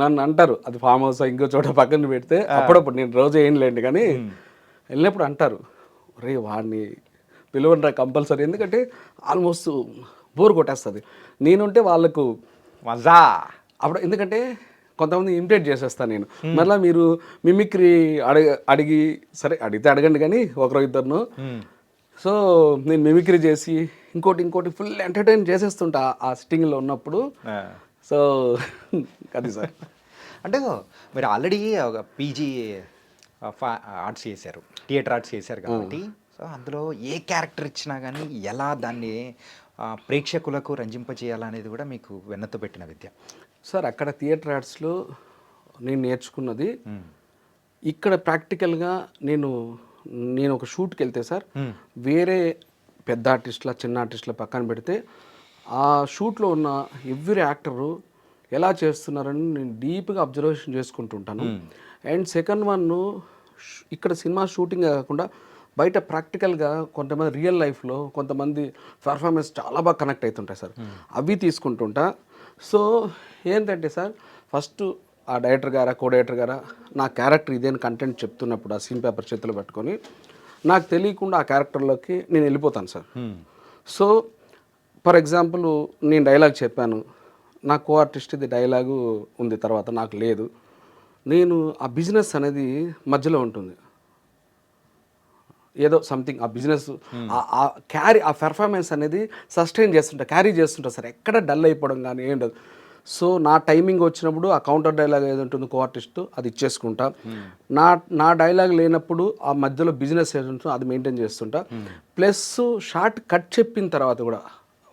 నన్ను అంటారు, అది ఫామ్ హౌస్ ఇంకో చోట పక్కన పెడితే అప్పుడప్పుడు, నేను రోజు ఏం లేండి కానీ వెళ్ళినప్పుడు అంటారు, రే వాడిని పిలువనరా కంపల్సరీ, ఎందుకంటే ఆల్మోస్ట్ బోర్ కొట్టేస్తుంది నేనుంటే వాళ్ళకు మజా. అప్పుడు ఎందుకంటే కొంతమంది ఇమిటేట్ చేసేస్తాను నేను, మళ్ళీ మీరు మిమిక్రీ అడిగి సరే అడిగితే అడగండి కానీ ఒకరో ఇద్దరును. సో నేను మిమిక్రీ చేసి ఇంకోటి ఫుల్ ఎంటర్టైన్ చేసేస్తుంటా ఆ సిట్టింగ్లో ఉన్నప్పుడు. సో అది సార్. అంటే మీరు ఆల్రెడీ ఒక పీజీ ఆర్ట్స్ చేశారు, థియేటర్ ఆర్ట్స్ చేశారు కాబట్టి సో అందులో ఏ క్యారెక్టర్ ఇచ్చినా కానీ ఎలా దాన్ని ప్రేక్షకులకు రంజింపజేయాలనేది కూడా మీకు వెన్నతో పెట్టిన విద్య సార్. అక్కడ థియేటర్ ఆర్ట్స్లో నేను నేర్చుకున్నది ఇక్కడ ప్రాక్టికల్గా నేను ఒక షూట్కి వెళ్తే సార్, వేరే పెద్ద ఆర్టిస్టుల చిన్న ఆర్టిస్టుల పక్కన పెడితే ఆ షూట్లో ఉన్న ఎవ్రీ యాక్టరు ఎలా చేస్తున్నారని నేను డీప్గా అబ్జర్వేషన్ చేసుకుంటుంటాను. అండ్ సెకండ్ వన్, ఇక్కడ సినిమా షూటింగ్ కాకుండా బయట ప్రాక్టికల్గా కొంతమంది రియల్ లైఫ్లో కొంతమంది పర్ఫార్మెన్స్ చాలా బాగా కనెక్ట్ అవుతుంటాయి సార్, అవి తీసుకుంటుంటా. సో ఏంటంటే సార్, ఫస్ట్ ఆ డైరెక్టర్ గారా కో డైరెక్టర్ గారా నా క్యారెక్టర్ ఇదేని కంటెంట్ చెప్తున్నప్పుడు ఆ సీన్ పేపర్ చేతిలో పెట్టుకొని నాకు తెలియకుండా ఆ క్యారెక్టర్లోకి నేను వెళ్ళిపోతాను సార్. సో ఫర్ ఎగ్జాంపుల్ నేను డైలాగ్ చెప్పాను, నా కో ఆర్టిస్ట్ ఇది డైలాగు ఉంది, తర్వాత నాకు లేదు, నేను ఆ బిజినెస్ అనేది మధ్యలో ఉంటుంది, ఏదో సంథింగ్ ఆ బిజినెస్ ఆ పెర్ఫార్మెన్స్ అనేది సస్టైన్ చేస్తుంటా, క్యారీ చేస్తుంటా సార్, ఎక్కడ డల్ అయిపోవడం కానీ ఏం ఉండదు. సో నా టైమింగ్ వచ్చినప్పుడు ఆ కౌంటర్ డైలాగ్ ఏది ఉంటుందో కో ఆర్టిస్ట్ అది ఇచ్చేసుకుంటా, నా డైలాగ్ లేనప్పుడు ఆ మధ్యలో బిజినెస్ ఏది ఉంటుందో అది మెయింటైన్ చేస్తుంటా. ప్లస్ షార్ట్ కట్ చెప్పిన తర్వాత కూడా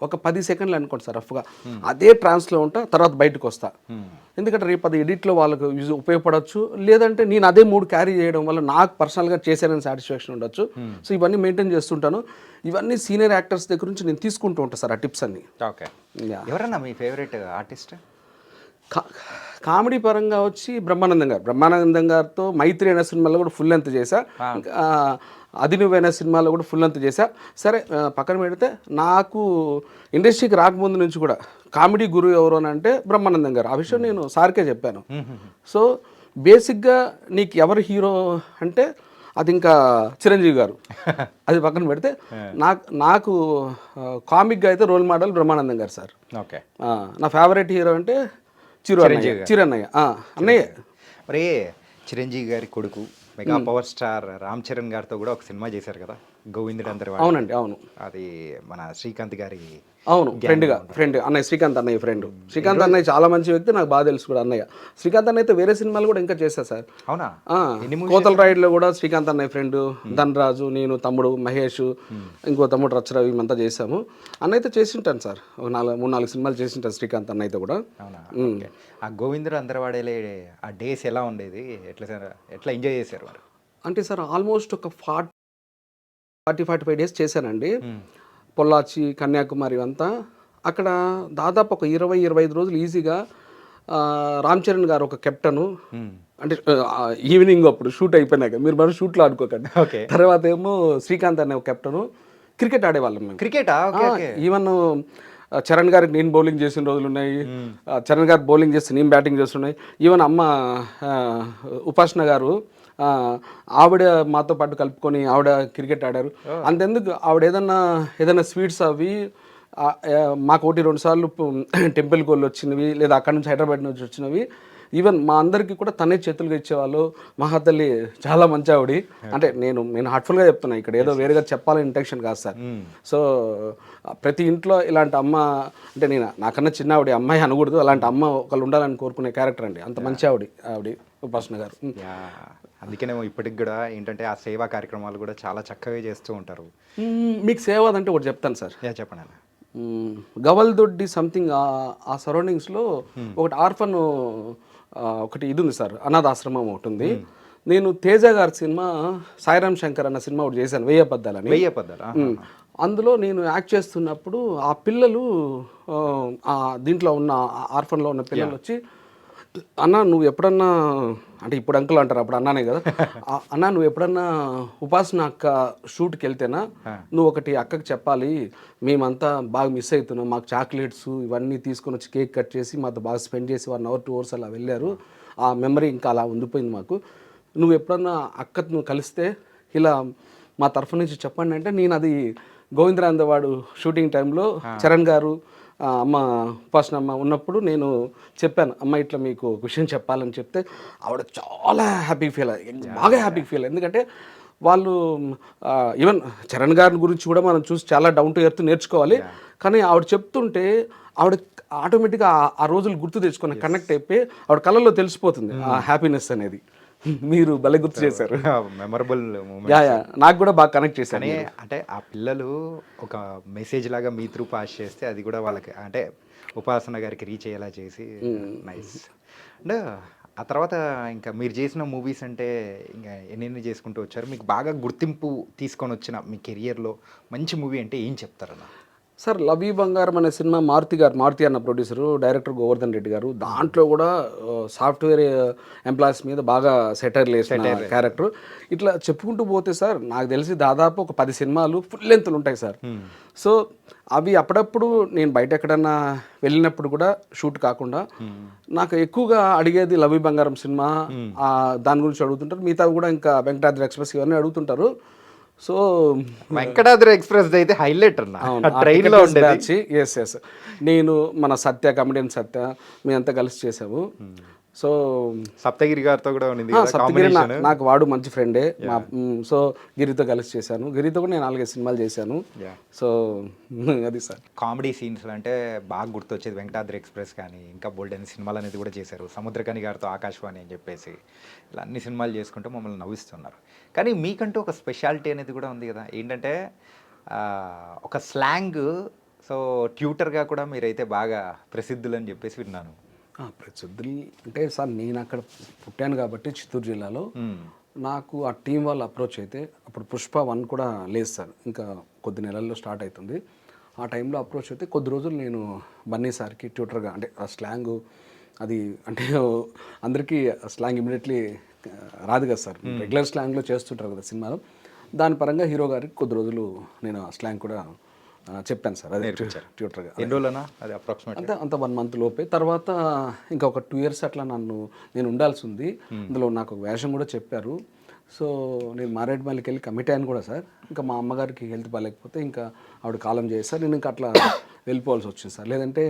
ఒక 10 సెకండ్లు అనుకోండి సార్ రఫ్గా, అదే ట్రాన్స్లో ఉంటా, తర్వాత బయటకు వస్తా. ఎందుకంటే రేపు అది ఎడిట్లో వాళ్ళకు యూజ్ ఉపయోగపడవచ్చు, లేదంటే నేను అదే మూడు క్యారీ చేయడం వల్ల నాకు పర్సనల్గా చేశానని సాటిస్ఫాక్షన్ ఉండొచ్చు. సో ఇవన్నీ మెయింటైన్ చేస్తుంటాను. ఇవన్నీ సీనియర్ యాక్టర్స్ దగ్గర నుంచి నేను తీసుకుంటూ ఉంటాను సార్ ఆ టిప్స్ అన్ని. ఓకే, ఎవరన్నా మీ ఫేవరెట్ ఆర్టిస్ట్? కామెడీ పరంగా వచ్చి బ్రహ్మానందం గారితో మైత్రి అనే సినిమాలో కూడా ఫుల్ లెంత్ చేశా, అది నువ్వైన సినిమాలో కూడా ఫుల్ లెంత్ చేశా. సరే పక్కన పెడితే నాకు ఇండస్ట్రీకి రాకముందు నుంచి కూడా కామెడీ గురువు ఎవరు అని అంటే బ్రహ్మానందం గారు. ఆ విషయం నేను సార్కే చెప్పాను. సో బేసిక్గా నీకు ఎవరు హీరో అంటే అది ఇంకా చిరంజీవి గారు, అది పక్కన పెడితే నాకు కామిక్గా అయితే రోల్ మోడల్ బ్రహ్మానందం గారు సార్. ఓకే, నా ఫేవరెట్ హీరో అంటే చిరన్నయ్య అన్నయ్య. మరి చిరంజీవి గారి కొడుకు mega power star Ram Charan గారితో కూడా ఒక సినిమా చేశారు కదా, గోవిందుడు అందరి. అవునండి, అవును. అది మన శ్రీకాంత్ గారి, అవును, ఫ్రెండ్ అన్నయ్య, శ్రీకాంత్ అన్నయ్య ఫ్రెండ్. శ్రీకాంత్ అన్నయ్య చాలా మంచి వ్యక్తి, నాకు బాగా తెలుసు కూడా అన్నయ్య. శ్రీకాంత్ అన్నయ్య అయితే వేరే సినిమాలు కూడా ఇంకా చేశా సార్. అవునా? కోతల రైడ్లో కూడా శ్రీకాంత్ అన్నయ్య ఫ్రెండ్, ధనరాజు, నేను, తమ్ముడు మహేష్, ఇంకో తమ్ముడు రచ్చరవి, మేమంతా చేసాము. అన్నయ్యతో చేసింటాను సార్, 3-4 సినిమాలు చేసింటాను శ్రీకాంత్ అన్నయ్యతో కూడా. అవునా? ఆ గోవిందుడు అందరి వాడేలే ఆ డేస్ ఎలా ఉండేది, ఎట్లా ఎంజాయ్ చేశారు వారు? అంటే సార్ ఆల్మోస్ట్ ఒక 40-45 డేస్ చేశానండి. పొల్లాచి, కన్యాకుమారి అంతా. అక్కడ దాదాపు ఒక 20-25 రోజులు ఈజీగా రామ్ చరణ్ గారు ఒక కెప్టెను, అంటే ఈవినింగ్ అప్పుడు షూట్ అయిపోయినాక, మీరు మరి షూట్లో ఆడుకోకండి. తర్వాత ఏమో శ్రీకాంత్ అనే ఒక కెప్టెను, క్రికెట్ ఆడేవాళ్ళం మేము. క్రికెటా? ఈవెన్ చరణ్ గారికి నేను బౌలింగ్ చేసిన రోజులు ఉన్నాయి, చరణ్ గారు బౌలింగ్ చేస్తే నేను బ్యాటింగ్ చేస్తున్నాయి. ఈవెన్ అమ్మ ఉపాసన గారు ఆవిడ మాతో పాటు కలుపుకొని ఆవిడ క్రికెట్ ఆడారు. అంతెందుకు ఆవిడ ఏదైనా స్వీట్స్ అవి మాకు 1-2 సార్లు టెంపుల్ గోళ్ళు వచ్చినవి, లేదా అక్కడి నుంచి హైదరాబాద్ నుంచి వచ్చినవి. ఈవెన్ మా అందరికీ కూడా తనే చేతులుగా ఇచ్చేవాళ్ళు. మహాతల్లి చాలా మంచి ఆవిడ. అంటే నేను హార్ట్ఫుల్గా చెప్తున్నా, ఇక్కడ ఏదో వేరేగా చెప్పాలని ఇంటెన్షన్ కాదు సార్. సో ప్రతి ఇంట్లో ఇలాంటి అమ్మ, అంటే నేను నాకన్నా చిన్న ఆవిడ అమ్మాయి అనకూడదు, అలాంటి అమ్మ ఒకళ్ళు ఉండాలని కోరుకునే క్యారెక్టర్ అండి. అంత మంచి ఆవిడ ఉపాసన గారు. అందుకనే ఇప్పటికి కూడా ఏంటంటే ఆ సేవా కార్యక్రమాలు కూడా చాలా చక్కగా చేస్తూ ఉంటారు. మీకు సేవ అదంటే ఒకటి చెప్తాను సార్. చెప్పండి అన్న. గవల్దొడ్డి సంథింగ్ ఆ సరౌండింగ్స్లో ఒకటి ఆర్ఫన్ ఒకటి ఇది ఉంది సార్, అనాథాశ్రమం ఒకటి ఉంది. నేను తేజ గారి సినిమా సాయిరామ్ శంకర్ అన్న సినిమా ఒకటి చేశాను, 1000 అబద్ధాలు. అందులో నేను యాక్ట్ చేస్తున్నప్పుడు ఆ పిల్లలు దీంట్లో ఉన్న ఆర్ఫన్లో ఉన్న పిల్లలు వచ్చి, అన్న నువ్వు ఎప్పుడన్నా, అంటే ఇప్పుడు అంకుల్ అంటారు, అప్పుడు అన్నానే కదా, అన్న నువ్వు ఎప్పుడన్నా ఉపాసన అక్క షూట్కి వెళ్తేనా నువ్వు ఒకటి అక్కకి చెప్పాలి, మేమంతా బాగా మిస్ అవుతున్నాం, మాకు చాక్లెట్స్ ఇవన్నీ తీసుకొని వచ్చి కేక్ కట్ చేసి మాతో బాగా స్పెండ్ చేసి 1 hour 2 hours అలా వెళ్ళారు, ఆ మెమరీ ఇంకా అలా ఉండిపోయింది మాకు, నువ్వు ఎప్పుడన్నా అక్క నువ్వు కలిస్తే ఇలా మా తరఫు నుంచి చెప్పండి అంటే, నేను అది గోవిందరాందవాడు షూటింగ్ టైంలో చరణ్ గారు అమ్మ ఉపాసన అమ్మ ఉన్నప్పుడు నేను చెప్పాను, అమ్మ ఇట్లా మీకు ఒక విషయం చెప్పాలని చెప్తే ఆవిడ చాలా హ్యాపీ ఫీల్ అయ్యింది, బాగా హ్యాపీ ఫీల్. ఎందుకంటే వాళ్ళు ఈవెన్ చరణ్ గారి గురించి కూడా మనం చూసి చాలా డౌన్ టు ఎర్త్ నేర్చుకోవాలి, కానీ ఆవిడ చెప్తుంటే ఆవిడ ఆటోమేటిక్గా ఆ రోజులు గుర్తు తెచ్చుకొని కనెక్ట్ అయిపోయి ఆవిడ కళ్ళల్లో తెలిసిపోతుంది ఆ హ్యాపీనెస్ అనేది. మీరు భలే గుర్తు చేశారు, మెమరబుల్ నాకు కూడా బాగా కనెక్ట్ చేశాను. అంటే ఆ పిల్లలు ఒక మెసేజ్ లాగా మీ త్రూ పాస్ చేస్తే అది కూడా వాళ్ళకి అంటే ఉపాసన గారికి రీచ్ అయ్యేలా చేసి నైస్. అండ్ ఆ తర్వాత ఇంకా మీరు చేసిన మూవీస్ అంటే ఇంకా ఎన్ని చేసుకుంటూ వచ్చారు, మీకు బాగా గుర్తింపు తీసుకొని వచ్చిన మీ కెరియర్లో మంచి మూవీ అంటే ఏం చెప్తారన్న? సార్ లవ్ యూ బంగారం అనే సినిమా మారుతి అన్న ప్రొడ్యూసరు, డైరెక్టర్ గోవర్ధన్ రెడ్డి గారు, దాంట్లో కూడా సాఫ్ట్వేర్ ఎంప్లాయీస్ మీద బాగా సెటైర్లు వేసిన క్యారెక్టర్. ఇట్లా చెప్పుకుంటూ పోతే సార్ నాకు తెలిసి దాదాపు ఒక 10 సినిమాలు ఫుల్ లెంత్లు ఉంటాయి సార్. సో అవి అప్పుడప్పుడు నేను బయట ఎక్కడన్నా వెళ్ళినప్పుడు కూడా షూట్ కాకుండా నాకు ఎక్కువగా అడిగేది లవ్ యూ బంగారం సినిమా, దాని గురించి అడుగుతుంటారు. మిగతా కూడా ఇంకా వెంకటాద్రి ఎక్స్ప్రెస్ ఇవన్నీ అడుగుతుంటారు. సో వెంకటాద్రి ఎక్స్ప్రెస్ అయితే హైలైట్ అన్న ట్రైన్లో ఉండేది. ఎస్ నేను మన సత్య కమెడియన్ సత్య మేమంతా కలిసి చేసాము. సో సప్తగిరి గారితో కూడా ఉంది, సప్తగిరి నాకు వాడు మంచి ఫ్రెండే. సో గిరితో కలిసి చేశాను, గిరితో కూడా నేను 4-5 సినిమాలు చేశాను. సో అది సార్ కామెడీ సీన్స్ అంటే బాగా గుర్తొచ్చేది వెంకటాద్రి ఎక్స్ప్రెస్ కానీ ఇంకా బోల్డెన్ సినిమాలు అనేది కూడా చేశారు. సముద్రకని గారితో ఆకాశవాణి అని చెప్పేసి ఇలా అన్ని సినిమాలు చేసుకుంటూ మమ్మల్ని నవ్విస్తున్నారు. కానీ మీకంటూ ఒక స్పెషాలిటీ అనేది కూడా ఉంది కదా, ఏంటంటే ఒక స్లాంగ్. సో ట్యూటర్గా కూడా మీరైతే బాగా ప్రసిద్ధులు అని చెప్పేసి విన్నాను. ప్రసిద్ధులు అంటే సార్ నేను అక్కడ పుట్టాను కాబట్టి చిత్తూరు జిల్లాలో నాకు ఆ టీం వాళ్ళు అప్రోచ్ అయితే, అప్పుడు పుష్ప 1 కూడా లేదు సార్, ఇంకా కొద్ది నెలల్లో స్టార్ట్ అవుతుంది. ఆ టైంలో అప్రోచ్ అయితే కొద్ది రోజులు నేను బన్నీ సార్కి ట్యూటర్గా, అంటే ఆ స్లాంగ్ అది అంటే అందరికీ స్లాంగ్ ఇమీడియట్లీ రాదు కదా సార్, రెగ్యులర్ స్లాంగ్లో చేస్తుంటారు కదా సినిమాలో, దాని పరంగా హీరో గారికి కొద్ది రోజులు నేను ఆ స్లాంగ్ కూడా చెప్పాను సార్. అదే ట్యూటర్గా. ఎన్ని రోజులనా అది అప్రాక్సిమేట్? అంత 1 month లోపే. తర్వాత ఇంకా ఒక 2 years అట్లా నేను ఉండాల్సి ఉంది. అందులో నాకు ఒక వేషం కూడా చెప్పారు. సో నేను మారేడుమల్లికి వెళ్ళి కమిట్ అయ్యాను కూడా సార్. ఇంకా మా అమ్మగారికి హెల్త్ బాగాలేకపోతే ఇంకా ఆవిడ కాలం చేస్తారు, నేను ఇంకా అట్లా వెళ్ళిపోవాల్సి వచ్చింది సార్. లేదంటే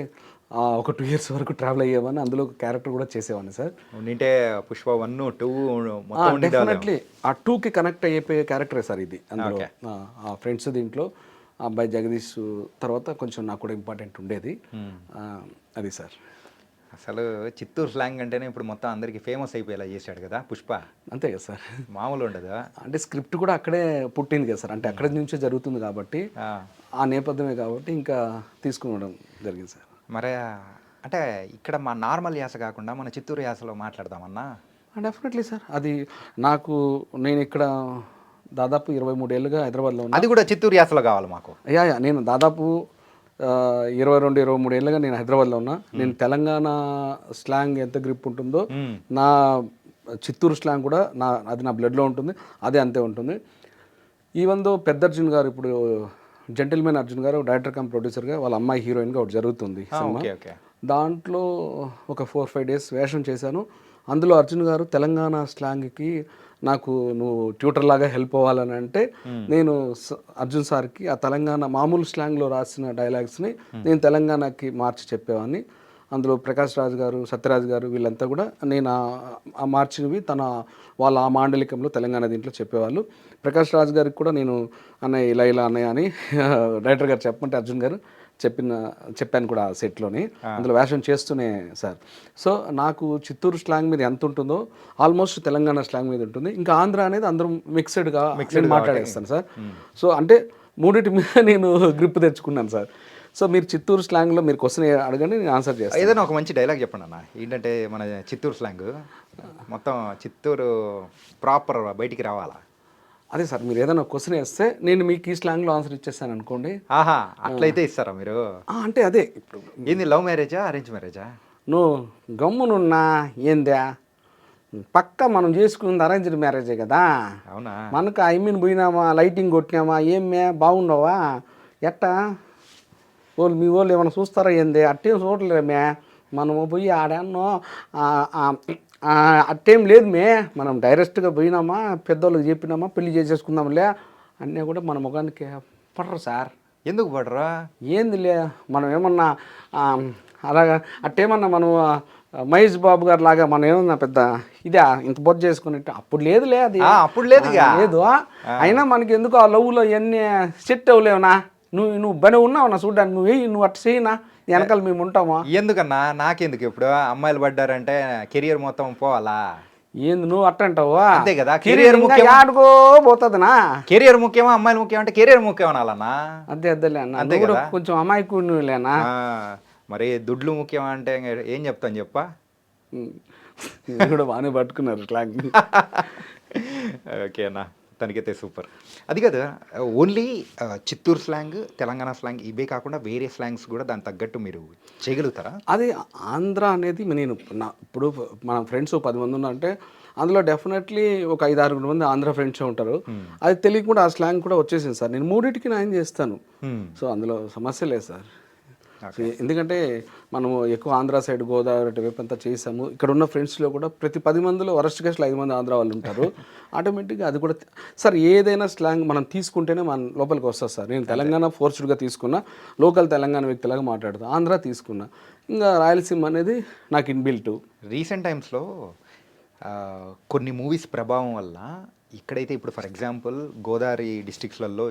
ఒక 2 years వరకు ట్రావెల్ అయ్యేవాడిని, అందులో ఒక క్యారెక్టర్ కూడా చేసేవాడిని సార్. ఉంటే పుష్ప 1, 2 డెఫినెట్లీ ఆ 2కి కనెక్ట్ అయిపోయే క్యారెక్టరే సార్ ఇది. అందులో ఆ ఫ్రెండ్స్ దీంట్లో అబ్బాయి జగదీష్ తర్వాత కొంచెం నాకు కూడా ఇంపార్టెంట్ ఉండేది అది సార్. అసలు చిత్తూరు స్లాంగ్ అంటేనే ఇప్పుడు మొత్తం అందరికి ఫేమస్ అయిపోయేలా చేశాడు కదా పుష్ప. అంతే కదా సార్, మామూలు ఉండదా? అంటే స్క్రిప్ట్ కూడా అక్కడే పుట్టింది కదా సార్, అంటే అక్కడి నుంచే జరుగుతుంది కాబట్టి ఆ నేపథ్యమే కాబట్టి ఇంకా తీసుకునడం జరిగింది సార్. మరి అంటే ఇక్కడ మా నార్మల్ యాస కాకుండా మన చిత్తూరు యాసలో మాట్లాడదామన్నా? డెఫినెట్లీ సార్, అది నేను ఇక్కడ దాదాపు 23 ఏళ్ళుగా హైదరాబాద్లో ఉన్నా. అది కూడా చిత్తూరు యాసలో కావాలి మాకు. నేను దాదాపు 22-23 ఏళ్ళుగా నేను హైదరాబాద్లో ఉన్నా. నేను తెలంగాణ స్లాంగ్ ఎంత గ్రిప్ ఉంటుందో నా చిత్తూరు స్లాంగ్ కూడా అది నా బ్లడ్లో ఉంటుంది, అదే అంతే ఉంటుంది. ఈవెన్ దో పెద్దర్జున్ గారు ఇప్పుడు జెంటిల్మెన్ అర్జున్ గారు డైరెక్టర్ కమ్ ప్రొడ్యూసర్గా వాళ్ళ అమ్మాయి హీరోయిన్గా ఒకటి జరుగుతుంది సినిమా. Okay okay. దాంట్లో ఒక 4-5 డేస్ వేషం చేశాను. అందులో అర్జున్ గారు తెలంగాణ స్లాంగ్కి నాకు నువ్వు ట్యూటర్ లాగా హెల్ప్ అవ్వాలని అంటే నేను అర్జున్ సార్కి ఆ తెలంగాణ మామూలు స్లాంగ్లో రాసిన డైలాగ్స్ని నేను తెలంగాణకి మార్చి చెప్పేవాడిని. అందులో ప్రకాష్ రాజ్ గారు, సత్యరాజ్ గారు వీళ్ళంతా కూడా నేను ఆ మార్చినవి వాళ్ళ ఆ మాండలికంలో తెలంగాణ దీంట్లో చెప్పేవాళ్ళు. ప్రకాష్ రాజ్ గారికి కూడా నేను అన్నయ్య ఇలా అన్నయ్య అని డైరెక్టర్ గారు చెప్పమంటే అర్జున్ గారు చెప్పాను కూడా ఆ సెట్లోని. అందులో వేషం చేస్తూనే సార్. సో నాకు చిత్తూరు స్లాంగ్ మీద ఎంత ఉంటుందో ఆల్మోస్ట్ తెలంగాణ స్లాంగ్ మీద ఉంటుంది. ఇంకా ఆంధ్ర అనేది అందరం మిక్స్డ్గా మాట్లాడేస్తాను సార్. సో అంటే మూడింటి మీద నేను గ్రిప్ తెచ్చుకున్నాను సార్. సో మీరు చిత్తూరు స్లాంగ్లో మీరు క్వశ్చన్ అడగండి, నేను ఆన్సర్ చేస్తాను. ఏదైనా ఒక మంచి డైలాగ్ చెప్పండి అన్న. ఏంటంటే మన చిత్తూరు స్లాంగ్ మొత్తం చిత్తూరు ప్రాపర్ బయటికి రావాలా? అదే సార్, మీరు ఏదైనా క్వశ్చన్ వేస్తే నేను మీకు ఈ స్లాంగ్లో ఆన్సర్ ఇచ్చేస్తాను అనుకోండి. ఆహా, అట్లయితే ఇస్తారా మీరు? అంటే అదే ఇప్పుడు ఏంది, లవ్ మ్యారేజా అరేంజ్ మ్యారేజా? నువ్వు గమ్మునున్నా ఏందా, పక్క మనం చేసుకున్నది అరేంజ్డ్ మ్యారేజే కదా. అవునా? మనకు ఐమీన్ పోయినామా, లైటింగ్ కొట్టినామా, ఏమే బాగున్నావా, ఎట్టా వాళ్ళు మీ వాళ్ళు ఏమైనా చూస్తారా ఏంది, అట్టేం చూడలేమే, మనము పోయి ఆడాన్నో అట్టేం లేదు మే, మనం డైరెక్ట్గా పోయినామా, పెద్దోళ్ళకి చెప్పినామా, పెళ్లి చేసేసుకుందాంలే అన్నీ కూడా మన ముఖానికి పడరు సార్. ఎందుకు పడరా? ఏందిలే మనం ఏమన్నా అలాగా అట్టేమన్నా మనం మహేష్ బాబు గారు లాగా మనం ఏమన్నా పెద్ద ఇదే ఇంత బొద్దు చేసుకున్నట్టు అప్పుడు లేదులే, అది అప్పుడు లేదు. అయినా మనకి ఎందుకు ఆ లవ్లో ఇవన్నీ సెట్ అవ్వలేవునా, నువ్వు బనే ఉన్నావునా చూడ్డానికి, నువ్వు అట్ట చేయనా, వెనకాల మేము ఉంటామా. ఎందుకన్నా, నాకెందుకు ఇప్పుడు అమ్మాయిలు పడ్డారంటే కెరియర్ మొత్తం పోవాలా? ఏంది నువ్వు అట్ట అంటావా? అంతే కదా, కెరియర్ ముఖ్యం. ఆడుకో పోతుందినా, కెరియర్ ముఖ్యమా అమ్మాయిలు ముఖ్యం అంటే కెరియర్ ముఖ్యం అనాలన్నా. అదేలే అన్న, కూడా కొంచెం అమాయకులేనా. మరి దుడ్లు ముఖ్యం అంటే ఏం చెప్తాను చెప్పా. కూడా బాగానే పట్టుకున్నారు స్లాంగ్. ఓకే అన్న, తనకైతే సూపర్. అది కదా only Chittoor slang, Telangana slang ఇవే కాకుండా వేరే స్లాంగ్స్ కూడా దానికి తగ్గట్టు మీరు చేయగలుగుతారా? అది ఆంధ్ర అనేది నేను ఇప్పుడు మన ఫ్రెండ్స్ 10 మంది ఉన్నారంటే అందులో డెఫినెట్లీ ఒక 5-6 మంది ఆంధ్ర ఫ్రెండ్స్ ఉంటారు. అది తెలియకుండా ఆ స్లాంగ్ కూడా వచ్చేసింది సార్. నేను మూడింటికి న్యాయం చేస్తాను. సో అందులో సమస్య లేదు సార్. ఎందుకంటే మనము ఎక్కువ ఆంధ్ర సైడ్ గోదావరి వైపు అంతా చేసాము. ఇక్కడ ఉన్న ఫ్రెండ్స్లో కూడా ప్రతి 10 మందిలో వరస్ట్ కేసులో 5 మంది ఆంధ్ర వాళ్ళు ఉంటారు. ఆటోమేటిక్గా అది కూడా సార్ ఏదైనా స్లాంగ్ మనం తీసుకుంటేనే మన లోపలికి వస్తుంది సార్. నేను తెలంగాణ ఫోర్స్డ్గా తీసుకున్నా, లోకల్ తెలంగాణ వ్యక్తిలాగా మాట్లాడుతాను. ఆంధ్ర తీసుకున్నా, ఇంకా రాయలసీమ అనేది నాకు ఇన్బిల్ట్. రీసెంట్ టైమ్స్లో కొన్ని మూవీస్ ప్రభావం వల్ల ఇక్కడైతే ఇప్పుడు ఫర్ ఎగ్జాంపుల్ గోదావరి డిస్ట్రిక్ట్స్లలో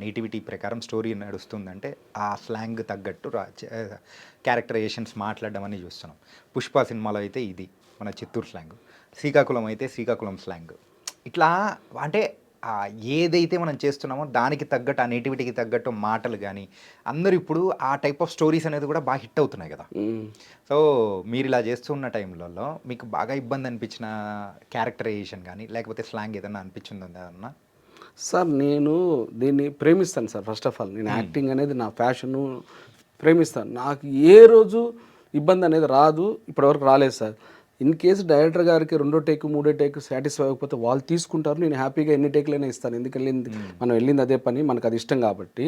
నేటివిటీ ప్రకారం స్టోరీ నడుస్తుందంటే ఆ స్లాంగ్ తగ్గట్టు క్యారెక్టరైజేషన్స్ మాట్లాడడం అని చూస్తున్నాం. పుష్ప సినిమాలో అయితే ఇది మన చిత్తూరు స్లాంగ్, శ్రీకాకుళం అయితే శ్రీకాకుళం స్లాంగ్. ఇట్లా అంటే ఏదైతే మనం చేస్తున్నామో దానికి తగ్గట్టు, ఆ నేటివిటీకి తగ్గట్టు మాటలు కానీ అందరూ ఇప్పుడు ఆ టైప్ ఆఫ్ స్టోరీస్ అనేది కూడా బాగా హిట్ అవుతున్నాయి కదా. సో మీరు ఇలా చేస్తున్న టైంలలో మీకు బాగా ఇబ్బంది అనిపించిన క్యారెక్టరైజేషన్ కానీ లేకపోతే స్లాంగ్ ఏదన్నా అనిపించిందా అన్న? సార్ నేను దీన్ని ప్రేమిస్తాను సార్. ఫస్ట్ ఆఫ్ ఆల్ నేను యాక్టింగ్ అనేది నా ప్యాషను, ప్రేమిస్తాను. నాకు ఏ రోజు ఇబ్బంది అనేది రాదు, ఇప్పటివరకు రాలేదు సార్. ఇన్ కేసు డైరెక్టర్ గారికి 2వ టేక్ 3వ టేక్ సాటిస్ఫై అవ్వకపోతే వాళ్ళు తీసుకుంటారు, నేను హ్యాపీగా ఎన్ని టేక్లైనా ఇస్తాను. ఎందుకంటే మనం వెళ్ళింది అదే పని, మనకు అది ఇష్టం కాబట్టి.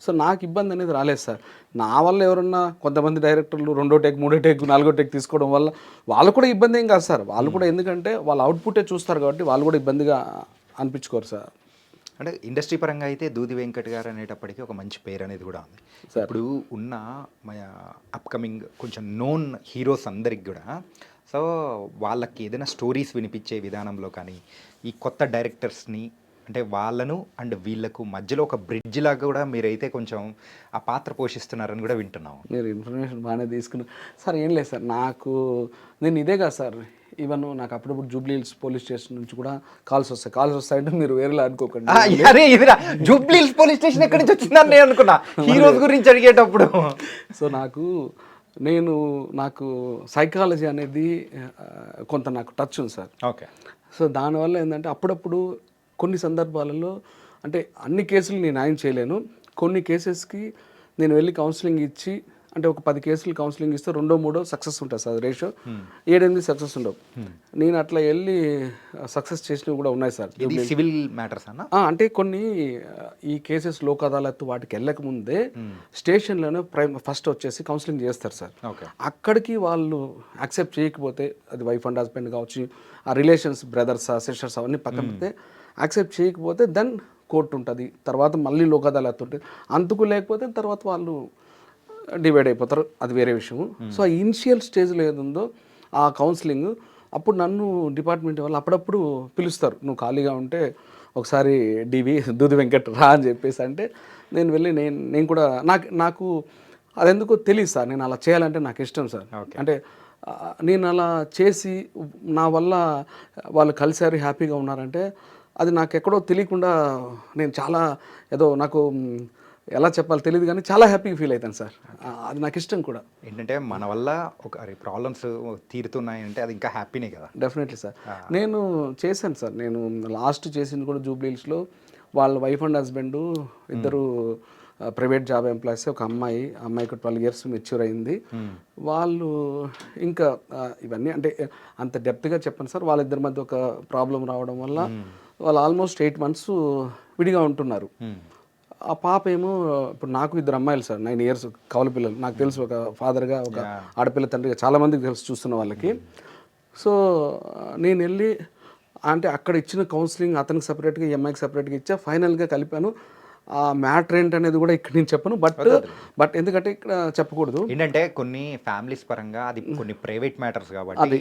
సో నాకు ఇబ్బంది అనేది రాలేదు సార్. నా వల్ల ఎవరన్నా కొంతమంది డైరెక్టర్లు 2వ టేక్ 3వ టేక్ 4వ టేక్ తీసుకోవడం వల్ల వాళ్ళు కూడా ఇబ్బంది ఏం కాదు సార్. వాళ్ళు కూడా ఎందుకంటే వాళ్ళ అవుట్పుటే చూస్తారు కాబట్టి వాళ్ళు కూడా ఇబ్బందిగా అనిపించుకోరు సార్. అంటే ఇండస్ట్రీ పరంగా అయితే దూది వెంకట్ గారు అనేటప్పటికీ ఒక మంచి పేరు అనేది కూడా ఉంది. ఇప్పుడు ఉన్న మన అప్కమింగ్ కొంచెం నోన్ హీరోస్ అందరికి కూడా సో వాళ్ళకి ఏదైనా స్టోరీస్ వినిపించే విధానంలో కానీ ఈ కొత్త డైరెక్టర్స్ని అంటే వాళ్ళను అండ్ వీళ్ళకు మధ్యలో ఒక బ్రిడ్జ్ లాగా కూడా మీరైతే కొంచెం ఆ పాత్ర పోషిస్తున్నారని కూడా వింటున్నాం. మీరు ఇన్ఫర్మేషన్ బాగానే తీసుకున్నారు సార్. ఏం లేదు సార్, నేను ఇదే కాదు సార్, ఈవెన్ నాకు అప్పుడప్పుడు జూబ్లీ హిల్స్ పోలీస్ స్టేషన్ నుంచి కూడా కాల్స్ వస్తాయంటే మీరు వేరేలా అనుకోకండి. అరే ఇదిరా జూబ్లీ హిల్స్ పోలీస్ స్టేషన్ ఎక్కడి నుంచి వచ్చిందని నేను అనుకున్నా హీరోస్ గురించి అడిగేటప్పుడు. సో నాకు సైకాలజీ అనేది కొంత నాకు టచ్ ఉంది సార్. ఓకే. సో దానివల్ల ఏంటంటే అప్పుడప్పుడు కొన్ని సందర్భాలలో అంటే అన్ని కేసులు నేను న్యాయం చేయలేను, కొన్ని కేసెస్కి నేను వెళ్ళి కౌన్సిలింగ్ ఇచ్చి అంటే ఒక 10 కేసులు కౌన్సిలింగ్ ఇస్తే 2-3 సక్సెస్ ఉంటుంది సార్ రేషియో, 7-8 సక్సెస్ ఉండవు. నేను అట్లా వెళ్ళి సక్సెస్ చేసినవి కూడా ఉన్నాయి సార్. ఇది సివిల్ మ్యాటర్స్ అన్న. అంటే కొన్ని ఈ కేసెస్ లోక్ అదాలత్ వాటికి వెళ్ళక ముందే స్టేషన్లోనే ఫస్ట్ వచ్చేసి కౌన్సిలింగ్ చేస్తారు సార్. ఓకే. అక్కడికి వాళ్ళు యాక్సెప్ట్ చేయకపోతే, అది వైఫ్ అండ్ హస్బెండ్ కావచ్చు, ఆ రిలేషన్స్ బ్రదర్స్ సిస్టర్స్ అవన్నీ పక్కన పెడితే యాక్సెప్ట్ చేయకపోతే దెన్ కోర్టు ఉంటుంది, తర్వాత మళ్ళీ లోక్ అదాలత్ ఉంటుంది. అందుకు లేకపోతే తర్వాత వాళ్ళు డివైడ్ అయిపోతారు, అది వేరే విషయం. సో ఆ ఇనిషియల్ స్టేజ్లో ఏదుందో ఆ కౌన్సిలింగ్, అప్పుడు నన్ను డిపార్ట్మెంట్ వాళ్ళు అప్పుడప్పుడు పిలుస్తారు, నువ్వు ఖాళీగా ఉంటే ఒకసారి దూది వెంకట్ రా అని చెప్పేసి అంటే నేను వెళ్ళి నేను కూడా నాకు అదెందుకో తెలియదు సార్, నేను అలా చేయాలంటే నాకు ఇష్టం సార్. అంటే నేను అలా చేసి నా వల్ల వాళ్ళు కలిసారు, హ్యాపీగా ఉన్నారంటే అది నాకు ఎక్కడో తెలియకుండా నేను చాలా ఏదో నాకు ఎలా చెప్పాలో తెలియదు కానీ చాలా హ్యాపీగా ఫీల్ అవుతాను సార్. అది నాకు ఇష్టం కూడా. ఏంటంటే మన వల్ల ఒక ప్రాబ్లమ్స్ తీరుతున్నాయి అంటే అది ఇంకా హ్యాపీనే కదా. Definitely sir. నేను చేశాను సార్, నేను లాస్ట్ చేసింది కూడా జూబ్లీహిల్స్లో. వాళ్ళ వైఫ్ అండ్ హస్బెండ్ ఇద్దరు ప్రైవేట్ జాబ్ ఎంప్లాయీస్, ఒక అమ్మాయికి 12 years మెచ్యూర్ అయింది. వాళ్ళు ఇంకా ఇవన్నీ అంటే అంత డెప్త్గా చెప్పండి సార్, వాళ్ళిద్దరి మధ్య ఒక ప్రాబ్లం రావడం వల్ల వాళ్ళు ఆల్మోస్ట్ 8 months విడిగా ఉంటున్నారు. ఆ పాప ఏమో ఇప్పుడు నాకు 2 అమ్మాయిలు సార్, 9 years కవల పిల్లలు. నాకు తెలుసు ఒక ఫాదర్గా, ఒక ఆడపిల్ల తండ్రిగా చాలామందికి తెలుసు చూస్తున్న వాళ్ళకి. సో నేను వెళ్ళి అంటే అక్కడ ఇచ్చిన కౌన్సిలింగ్ అతనికి సపరేట్గా, ఈ అమ్మాయికి సపరేట్గా ఇచ్చా, ఫైనల్గా కలిపాను. ఆ మ్యాటర్ ఏంటనేది కూడా ఇక్కడ నేను చెప్పను, బట్ ఎందుకంటే ఇక్కడ చెప్పకూడదు. ఏంటంటే కొన్ని ఫ్యామిలీస్ పరంగా అది కొన్ని ప్రైవేట్ మ్యాటర్స్ కాబట్టి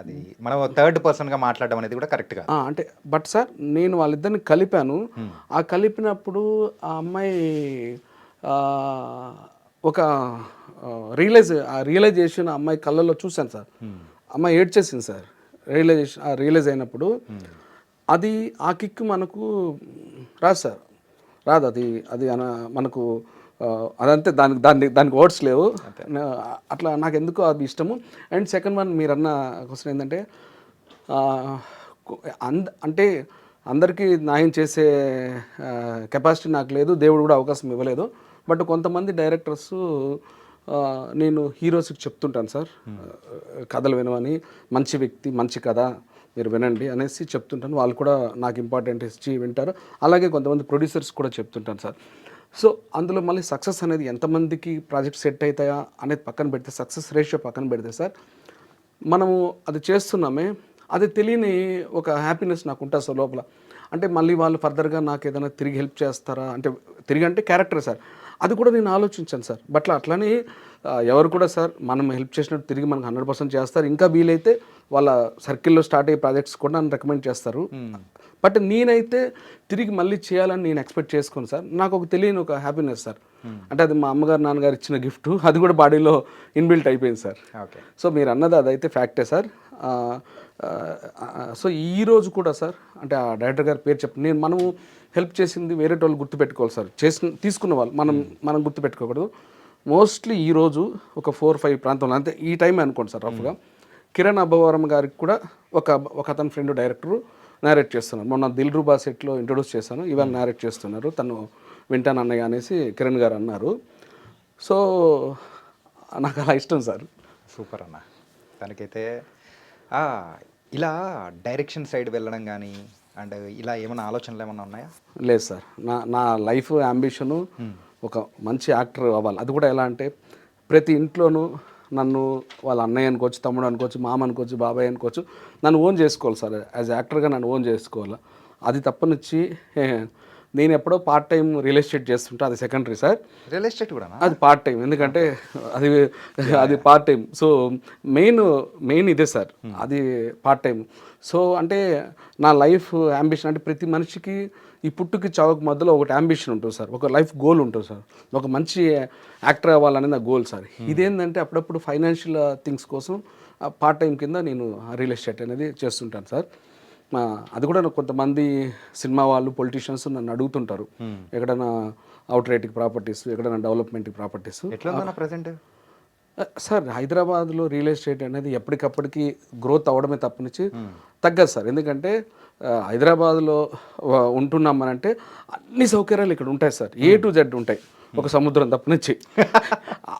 అది మనం థర్డ్ పర్సన్గా మాట్లాడడం అనేది కూడా కరెక్ట్ కాదు. అంటే బట్ సార్ నేను వాళ్ళిద్దరిని కలిపాను. ఆ కలిపినప్పుడు ఆ అమ్మాయి ఒక రియలైజేషన్ ఆ అమ్మాయి కళ్ళల్లో చూశాను సార్. అమ్మాయి ఏడ్చేసింది సార్. రియలైజ్ అయినప్పుడు అది ఆ కిక్ మనకు రాదు సార్, రాదు. అది మనకు అదంతే, దానికి వర్డ్స్ లేవు. అట్లా నాకు ఎందుకో అది ఇష్టము. అండ్ సెకండ్ వన్ మీరు అన్న క్వశ్చన్ ఏంటంటే అంటే అందరికీ న్యాయం చేసే కెపాసిటీ నాకు లేదు, దేవుడు కూడా అవకాశం ఇవ్వలేదు. బట్ కొంతమంది డైరెక్టర్స్ నేను హీరోస్కి చెప్తుంటాను సార్, కథలు వినవని, మంచి వ్యక్తి మంచి కథ మీరు వినండి అనేసి చెప్తుంటాను. వాళ్ళు కూడా నాకు ఇంపార్టెంట్ ఇచ్చి వింటారు. అలాగే కొంతమంది ప్రొడ్యూసర్స్ కూడా చెప్తుంటాను సార్. సో అందులో మళ్ళీ సక్సెస్ అనేది ఎంతమందికి ప్రాజెక్ట్ సెట్ అవుతాయా అనేది పక్కన పెడితే, సక్సెస్ రేషియో పక్కన పెడితే సార్, మనము అది చేస్తున్నామే, అది తెలియని ఒక హ్యాపీనెస్ నాకు ఉంటుంది సార్ లోపల. అంటే మళ్ళీ వాళ్ళు ఫర్దర్గా నాకు ఏదైనా తిరిగి హెల్ప్ చేస్తారా అంటే, తిరిగి అంటే క్యారెక్టర్ సార్, అది కూడా నేను ఆలోచించాను సార్. బట్ అట్లని ఎవరు కూడా సార్ మనం హెల్ప్ చేసినట్టు తిరిగి మనకు 100% చేస్తారు. ఇంకా వీలైతే వాళ్ళ సర్కిల్లో స్టార్ట్ అయ్యే ప్రాజెక్ట్స్ కూడా నన్ను రికమెండ్ చేస్తారు. బట్ నేనైతే తిరిగి మళ్ళీ చేయాలని నేను ఎక్స్పెక్ట్ చేసుకోను సార్. నాకు ఒక తెలియని ఒక హ్యాపీనెస్ సార్. అంటే అది మా అమ్మగారు నాన్నగారు ఇచ్చిన గిఫ్ట్, అది కూడా బాడీలో ఇన్బిల్ట్ అయిపోయింది సార్. ఓకే. సో మీరు అన్నది అదైతే ఫ్యాక్టే సార్. సో ఈరోజు కూడా సార్ అంటే ఆ డైరెక్టర్ గారి పేరు చెప్పండి, మనము హెల్ప్ చేసింది వేరే వాళ్ళు గుర్తుపెట్టుకోవాలి సార్. తీసుకున్న వాళ్ళు మనం గుర్తుపెట్టుకోకూడదు. మోస్ట్లీ ఈరోజు ఒక 4-5 ప్రాంతంలో, అంతే ఈ టైం అనుకోండి సార్ రఫ్గా, కిరణ్ అబ్బవరం గారికి కూడా ఒక అతని ఫ్రెండ్ డైరెక్టరు నేరేట్ చేస్తున్నారు. మొన్న దిల్రుబా సెట్లో ఇంట్రొడ్యూస్ చేశాను, ఇవాళ నేరేట్ చేస్తున్నారు. తను వింటాను అన్నయ్య అనేసి కిరణ్ గారు అన్నారు. సో నాకు అలా ఇష్టం సార్. సూపర్ అన్న. దానికైతే ఇలా డైరెక్షన్ సైడ్ వెళ్ళడం కానీ అండ్ ఇలా ఏమైనా ఆలోచనలు ఏమైనా ఉన్నాయా? లేదు సార్, నా లైఫ్ అంబిషను ఒక మంచి యాక్టర్ అవ్వాలి. అది కూడా ఎలా అంటే ప్రతి ఇంట్లోనూ నన్ను వాళ్ళ అన్నయ్య అనుకోవచ్చు, తమ్ముడు అనుకోవచ్చు, మామ అనుకోవచ్చు, బాబాయ్ అనుకోవచ్చు, నన్ను ఓన్ చేసుకోవాలి సార్. యాజ్ యాక్టర్గా నన్ను ఓన్ చేసుకోవాలి. అది తప్పనిచ్చి నేను ఎప్పుడో పార్ట్ టైం రియల్ ఎస్టేట్ చేస్తుంటా, అది సెకండరీ సార్. రియల్ ఎస్టేట్ కూడా అది పార్ట్ టైం, ఎందుకంటే అది పార్ట్ టైం. సో మెయిన్ ఇదే సార్, అది పార్ట్ టైం. సో అంటే నా లైఫ్ అంబిషన్ అంటే ప్రతి మనిషికి ఈ పుట్టుకి చావుకు మధ్యలో ఒకటి అంబిషన్ ఉంటుంది సార్, ఒక లైఫ్ గోల్ ఉంటుంది సార్. ఒక మంచి యాక్టర్ అవ్వాలనేది నా గోల్ సార్. ఇదేంటంటే అప్పుడప్పుడు ఫైనాన్షియల్ థింగ్స్ కోసం పార్ట్ టైం కింద నేను రియల్ ఎస్టేట్ అనేది చేస్తుంటాను సార్. అది కూడా కొంతమంది సినిమా వాళ్ళు, పొలిటీషియన్స్ నన్ను అడుగుతుంటారు, ఎక్కడైనా అవుట్ రేటింగ్ ప్రాపర్టీస్, ఎక్కడైనా డెవలప్మెంట్ ప్రాపర్టీస్. ఎట్లా ప్రజెంట్ సార్ హైదరాబాద్లో రియల్ ఎస్టేట్ అనేది ఎప్పటికప్పటికి గ్రోత్ అవ్వడమే తప్పనిచ్చి తగ్గదు సార్. ఎందుకంటే హైదరాబాద్లో ఉంటున్నామనంటే అన్ని సౌకర్యాలు ఇక్కడ ఉంటాయి సార్, A to Z ఉంటాయి. ఒక సముద్రం తప్పనిచ్చి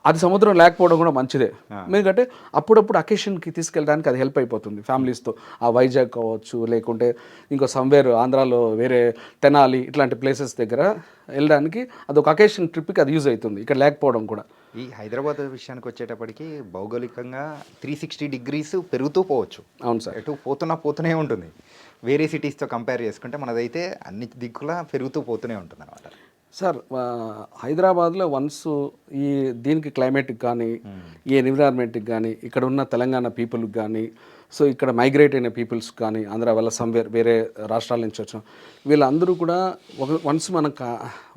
అది సముద్రం లేకపోవడం కూడా మంచిదే, ఎందుకంటే అప్పుడప్పుడు అకేషన్కి తీసుకెళ్ళడానికి అది హెల్ప్ అయిపోతుంది ఫ్యామిలీస్తో. ఆ వైజాగ్ కావచ్చు, లేకుంటే ఇంకో సమ్వేర్ ఆంధ్రాలో వేరే తెనాలి ఇట్లాంటి ప్లేసెస్ దగ్గర వెళ్ళడానికి అది ఒక అకేషన్ ట్రిప్కి అది యూజ్ అవుతుంది, ఇక్కడ లేకపోవడం కూడా. ఈ హైదరాబాద్ విషయానికి వచ్చేటప్పటికి భౌగోళికంగా 360 డిగ్రీస్ పెరుగుతూ పోవచ్చు. అవును సార్. ఎటు పోతూనే ఉంటుంది. వేరే సిటీస్తో కంపేర్ చేసుకుంటే మనదైతే అన్ని దిక్కులా పెరుగుతూ పోతూనే ఉంటుంది అనమాట. సార్ హైదరాబాద్లో వన్స్ ఈ దీనికి క్లైమేట్కి కానీ, ఈ ఎన్విరాన్మెంట్కి కానీ, ఇక్కడ ఉన్న తెలంగాణ పీపుల్కి కానీ, సో ఇక్కడ మైగ్రేట్ అయిన పీపుల్స్ కానీ, ఆంధ్ర వల్ల సమ్వేర్ వేరే రాష్ట్రాల నుంచి వచ్చిన వీళ్ళందరూ కూడా వన్స్ మనం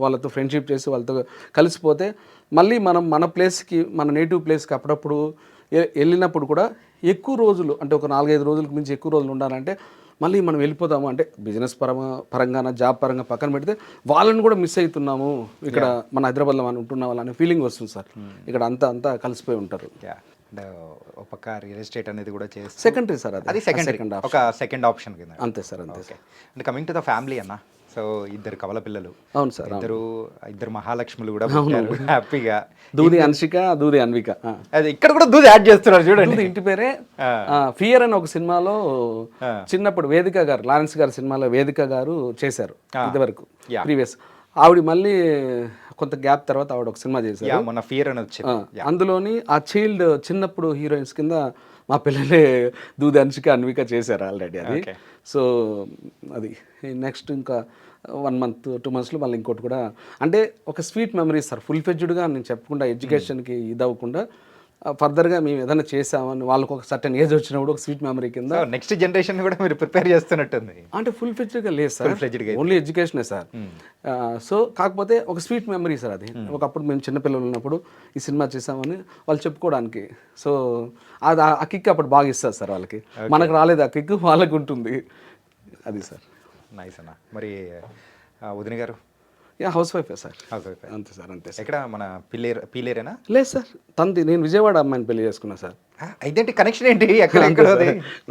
వాళ్ళతో ఫ్రెండ్షిప్ చేసి వాళ్ళతో కలిసిపోతే మళ్ళీ మనం మన ప్లేస్కి, మన నేటివ్ ప్లేస్కి అప్పుడప్పుడు వెళ్ళినప్పుడు కూడా ఎక్కువ రోజులు, అంటే ఒక 4-5 రోజులకు మించి ఎక్కువ రోజులు ఉండాలంటే మళ్ళీ మనం వెళ్ళిపోతాము, అంటే బిజినెస్ పరంగా జాబ్ పరంగా పక్కన పెడితే వాళ్ళని కూడా మిస్ అవుతున్నాము, ఇక్కడ మన హైదరాబాద్లో మనం ఉంటున్నాం అనే ఫీలింగ్ వస్తుంది సార్. ఇక్కడ అంతా కలిసిపోయి ఉంటారు. అంటే ఒక పక్క రియల్ ఎస్టేట్ అనేది కూడా చేస్తే సెకండరీ సార్, అది సెకండ్ ఒక సెకండ్ ఆప్షన్ కింద. అంతే సార్, అంతే. ఓకే. అంటే కమింగ్ టు ద ఫ్యామిలీ అన్న, సో 2 కవల పిల్లలు. అవును సార్. ఇద్దరు మహాలక్ష్ములు కూడా పుట్టారు హ్యాపీగా. దూది అన్షిక, దూది అన్విక. అది ఇక్కడ కూడా దూది యాడ్ చేస్తున్నారు చూడండి. ఇంటి పేరే ఫియర్ అని ఒక సినిమాలో చిన్నప్పుడు వేదిక గారు, లారెన్స్ గారి సినిమాలో వేదిక గారు చేశారు ఇదివరకు ప్రీవియస్. ఆవిడ మళ్ళీ కొంత గ్యాప్ తర్వాత ఆవిడ ఒక సినిమా చేశారు, మన ఫియర్ అని వచ్చింది. అందులోని ఆ చైల్డ్ చిన్నప్పుడు హీరోయిన్స్ కింద మా పిల్లలే దూది అన్షిక అన్విక చేశారు ఆల్రెడీ అది. సో అది నెక్స్ట్ ఇంకా 1 month 2 monthsలో మళ్ళీ ఇంకోటి కూడా, అంటే ఒక స్వీట్ మెమరీస్ సార్. ఫుల్ ఫ్లెడ్జ్డ్గా నేను చెప్పకుండా ఎడ్యుకేషన్కి ఇది అవ్వకుండా ఫర్దర్గా మేము ఏదైనా చేసామని వాళ్ళకి ఒక సర్టన్ ఏజ్ వచ్చినప్పుడు ఒక స్వీట్ మెమరీ కింద నెక్స్ట్ జనరేషన్ కూడా మీరు ప్రిపేర్ చేస్తున్నట్టుంది. అంటే ఫుల్ ఫ్లెడ్జ్డ్గా లేదు సార్, ఓన్లీ ఎడ్యుకేషనే సార్. సో కాకపోతే ఒక స్వీట్ మెమరీ సార్ అది. ఒకప్పుడు మేము చిన్నపిల్లలు ఉన్నప్పుడు ఈ సినిమా చేసామని వాళ్ళు చెప్పుకోవడానికి, సో అది ఆ కిక్ అప్పుడు బాగా ఇస్తారు సార్ వాళ్ళకి. మనకు రాలేదు ఆ కిక్, వాళ్ళకి ఉంటుంది అది సార్. నైస్ అన్న. మరి వదిన గారు హౌస్ వైఫే సార్. హౌస్ వైఫ్ అంతే సార్, అంతే సార్. ఎక్కడ మన పీలేరేనా? లేదు సార్, తంది నేను విజయవాడ అమ్మాయిని పెళ్లి చేసుకున్నా సార్. ఇదేంటి కనెక్షన్ ఏంటి? ఎక్కడ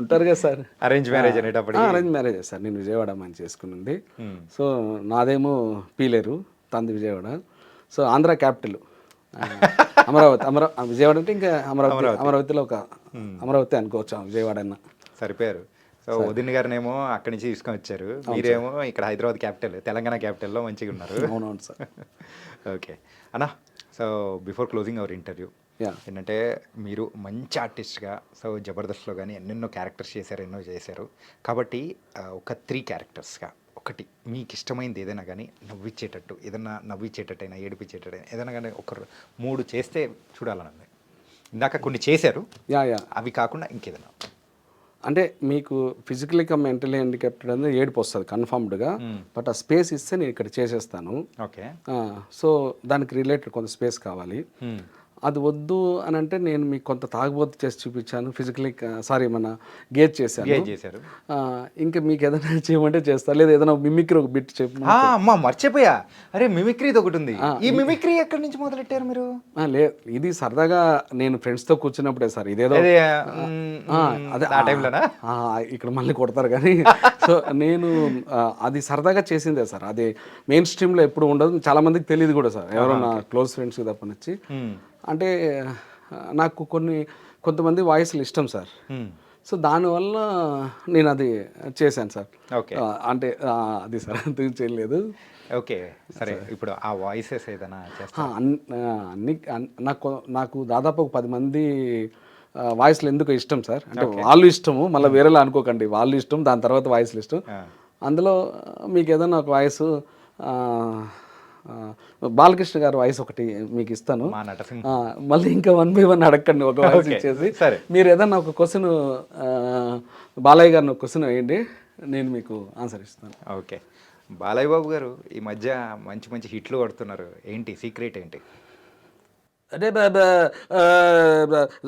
ఉంటారు కదా సార్. అరేంజ్ మ్యారేజ్ అనేటప్పుడు? అరేంజ్ మ్యారేజ్ సార్, నేను విజయవాడ అమ్మాయిని చేసుకున్నది. సో నాదేమో పీలేరు, తంది విజయవాడ. So Andhra capital Amaravati. విజయవాడ అంటే ఇంకా అమరావతిలో ఒక అమరావతి అనుకోవచ్చు, విజయవాడ అన్న. సరిపోయారు. సో వదిన గారినేమో అక్కడి నుంచి తీసుకొని వచ్చారు, మీరేమో ఇక్కడ హైదరాబాద్ క్యాపిటల్, తెలంగాణ క్యాపిటల్లో మంచిగా ఉన్నారు. అవునవును సార్. ఓకే అన్నా, so before closing our interview ఏంటంటే, మీరు మంచి ఆర్టిస్ట్గా, సో జబర్దస్త్లో కానీ ఎన్నెన్నో క్యారెక్టర్స్ చేశారు, ఎన్నో చేశారు కాబట్టి ఒక 3 క్యారెక్టర్స్గా ఒకటి మీకు ఇష్టమైంది ఏదైనా కానీ నవ్వించేటట్టు, ఏదైనా నవ్వించేటట్టయినా ఏడిపించేటట్టయినా ఏదైనా కానీ ఒక 3 చేస్తే చూడాలన్నది. ఇందాక కొన్ని చేశారు, అవి కాకుండా ఇంకేదైనా. అంటే మీకు ఫిజికలీ కమ్ మెంటలీ హ్యాండిక్యాప్టెడ్ అనేది ఏడుపు వస్తుంది కన్ఫర్మ్డ్గా, బట్ ఆ స్పేస్ ఇస్తే నేను ఇక్కడ చేసేస్తాను. ఓకే. సో దానికి రిలేటెడ్ కొంత స్పేస్ కావాలి. అది వద్దు అని అంటే నేను మీకు కొంత తాగుబోతు చేసి చూపించాను, ఫిజికలీ సారీ మన గేజ్ చేశాను. ఇంకా మీకు ఏదైనా చేయమంటే చేస్తాను, లేదా ఏదైనా మిమిక్రీ ఒక బిట్ చెప్పు. అమ్మా మర్చిపోయా, అరే మిమిక్రీది ఒకటి ఉంది. ఈ మిమిక్రీ ఎక్కడి నుంచి మొదలెట్టారు మీరు? లేదు, ఇది సరదాగా నేను ఫ్రెండ్స్తో కూర్చున్నప్పుడే సార్. ఇదేదో అదే ఇక్కడ మళ్ళీ కొడతారు కానీ, సో నేను అది సరదాగా చేసిందే సార్. అది మెయిన్ స్ట్రీమ్లో ఎప్పుడు ఉండదు, చాలా మందికి తెలియదు కూడా సార్, ఎవరో నా క్లోజ్ ఫ్రెండ్స్కి తప్పనిచ్చి. అంటే నాకు కొంతమంది వాయిస్లు ఇష్టం సార్, సో దానివల్ల నేను అది చేశాను సార్. అంటే అది సార్ అంత చేయలేదు. ఓకే సరే, ఇప్పుడు ఆ వాయిసెస్ ఏదైనా అన్ని నాకు దాదాపు 10 మంది వాయిస్లు ఎందుకు ఇష్టం సార్, అంటే వాళ్ళు ఇష్టము, మళ్ళీ వేరేలా అనుకోకండి, వాళ్ళు ఇష్టం, దాని తర్వాత వాయిస్లు ఇష్టం. అందులో మీకు ఏదైనా ఒక వాయిస్ బాలకృష్ణ గారి వాయిస్ ఒకటి మీకు ఇస్తాను, మళ్ళీ ఇంకా 1 by 1 అడగండి, ఒక వాయిస్ ఇచ్చేసి మీరు ఏదన్నా ఒక క్వశ్చన్ బాలయ్య గారిని ఒక క్వశ్చన్ వేయండి, నేను మీకు ఆన్సర్ ఇస్తాను. ఓకే. బాలయ్య బాబు గారు ఈ మధ్య మంచి మంచి హిట్లు కొడుతున్నారు, ఏంటి సీక్రెట్ ఏంటి? అంటే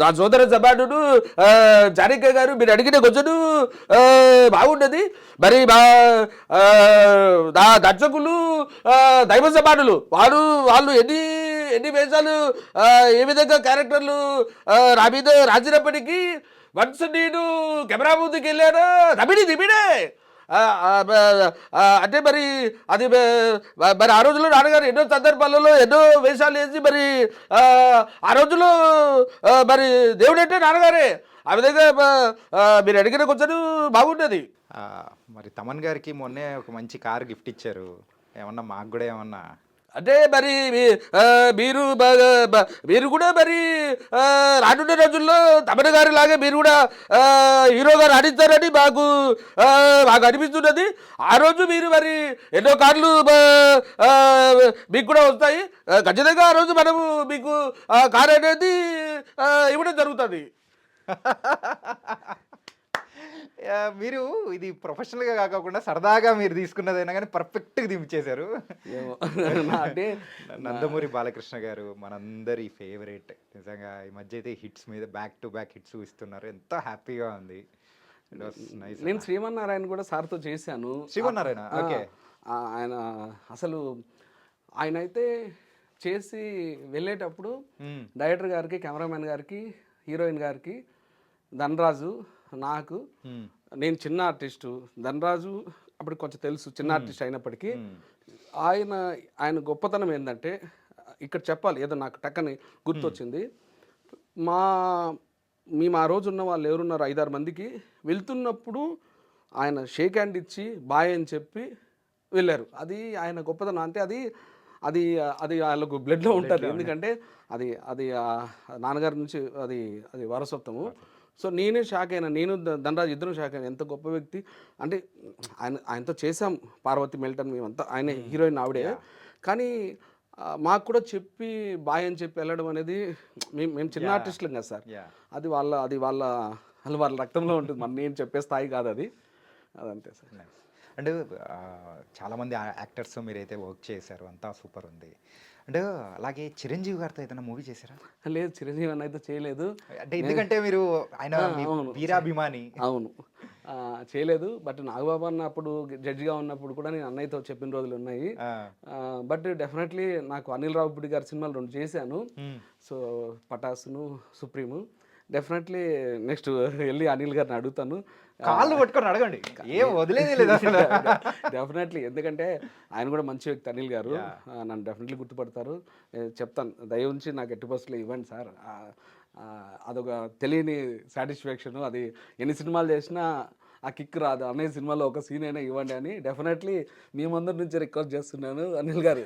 నా సోదర సభాడు చారిక గారు మీరు అడిగిన క్వశ్చన్ బాగుంటుంది. మరి నా దర్శకులు దైవ సభాడులు వాళ్ళు ఎన్ని వేషాలు ఏ విధంగా క్యారెక్టర్లు నా మీద రాసినప్పటికీ వన్స్ నేను కెమెరా ముందుకు వెళ్ళాను, రమిడే అంటే మరి అది మరి ఆ రోజుల్లో నాన్నగారు ఎన్నో సందర్భాలలో ఎన్నో వేషాలు వేసి మరి ఆ రోజుల్లో మరి దేవుడు అంటే నాన్నగారే. ఆ విధంగా మీరు అడిగిన కొంచెం బాగుండేది. మరి తమన్ గారికి మొన్నే ఒక మంచి కార్ గిఫ్ట్ ఇచ్చారు, ఏమన్నా మాకు కూడా ఏమన్నా? అంటే మరి మీరు మీరు కూడా మరి రానున్న రోజుల్లో తమన్ గారి లాగే మీరు కూడా హీరోగా రాణిస్తారని మాకు అనిపిస్తున్నది. ఆ రోజు మీరు మరి ఎన్నో కార్లు మీకు కూడా వస్తాయి. ఖచ్చితంగా ఆ రోజు మనము మీకు కార్ అనేది ఇవ్వడం జరుగుతుంది. మీరు ఇది ప్రొఫెషనల్గా కాకుండా సరదాగా మీరు తీసుకున్నదైనా కానీ పర్ఫెక్ట్గా దించేశారు. అంటే నందమూరి బాలకృష్ణ గారు మనందరి ఫేవరెట్. నిజంగా ఈ మధ్య అయితే హిట్స్ మీద బ్యాక్ టు బ్యాక్ హిట్స్ ఇస్తున్నారు, ఎంతో హ్యాపీగా ఉంది. నేను శ్రీమన్నారాయణ కూడా సార్తో చేశాను. శ్రీమన్నారాయణ, ఓకే. ఆయన అసలు ఆయన అయితే చేసి వెళ్ళేటప్పుడు డైరెక్టర్ గారికి, కెమెరామెన్ గారికి, హీరోయిన్ గారికి, ధనరాజు, నాకు, నేను చిన్న ఆర్టిస్టు, ధనరాజు అప్పుడు కొంచెం తెలుసు చిన్న ఆర్టిస్ట్ అయినప్పటికీ, ఆయన గొప్పతనం ఏంటంటే ఇక్కడ చెప్పాలి, ఏదో నాకు టక్కని గుర్తొచ్చింది. మేము ఆ రోజు ఉన్న వాళ్ళు ఎవరున్నారు 5-6 మందికి వెళ్తున్నప్పుడు ఆయన షేక్ హ్యాండ్ ఇచ్చి బాయ్ అని చెప్పి వెళ్ళారు. అది ఆయన గొప్పతనం. అంటే అది వాళ్ళకు బ్లడ్లో ఉంటుంది. ఎందుకంటే అది నాన్నగారి నుంచి అది వారసత్వము. సో నేనే షాక్ అయినా, నేను ధనరాజు ఇద్దరం షాక్ అయినా. ఎంత గొప్ప వ్యక్తి అంటే ఆయనతో చేసాం పార్వతి మెల్టన్, మేమంతా, ఆయన హీరోయిన్ ఆవిడే. కానీ మాకు కూడా చెప్పి బాయ్ అని చెప్పి వెళ్ళడం అనేది, మేము చిన్న ఆర్టిస్టులం కదా సార్, అది వాళ్ళ రక్తంలో ఉంటుంది. నేను చెప్పే స్థాయి కాదు అది, అదంతే సార్. అంటే చాలామంది యాక్టర్స్ మీరైతే వర్క్ చేశారు, అంతా సూపర్ ఉంది. అంటే అలాగే చిరంజీవి గారితో ఏదైనా మూవీ చేశారా? లేదు, చిరంజీవి అని అయితే చేయలేదు. అంటే ఎందుకంటే మీరు ఆయన వీరాభిమాని. అవును, చేయలేదు. బట్ నాగబాబు అన్న అప్పుడు జడ్జిగా ఉన్నప్పుడు కూడా నేను అన్నయ్యతో చెప్పిన రోజులు ఉన్నాయి. బట్ డెఫినెట్లీ నాకు అనిల్ రావుపూడి గారి సినిమాలు 2 చేశాను. సో పటాసును, సుప్రీము. డెఫినెట్లీ నెక్స్ట్ వెళ్ళి అనిల్ గారిని అడుగుతాను, కాళ్ళు పట్టుకొని అడగండి, ఏం వదిలేది లేదు అసలు. డెఫినెట్లీ, ఎందుకంటే ఆయన కూడా మంచి వ్యక్తి అనిల్ గారు, నన్ను డెఫినెట్లీ గుర్తుపడతారు. చెప్తాను, దయ ఉంచి నాకు ఎట్టి బస్సులో ఇవ్వండి సార్. అదొక తెలియని సాటిస్ఫాక్షన్. అది ఎన్ని సినిమాలు చేసినా ఆ కిక్ రాదు. అన్నయ్య సినిమాలో ఒక సీన్ అయినా ఇవ్వండి అని డెఫినెట్లీ మీ అందరి నుంచి రిక్వెస్ట్ చేస్తున్నాను అనిల్ గారు.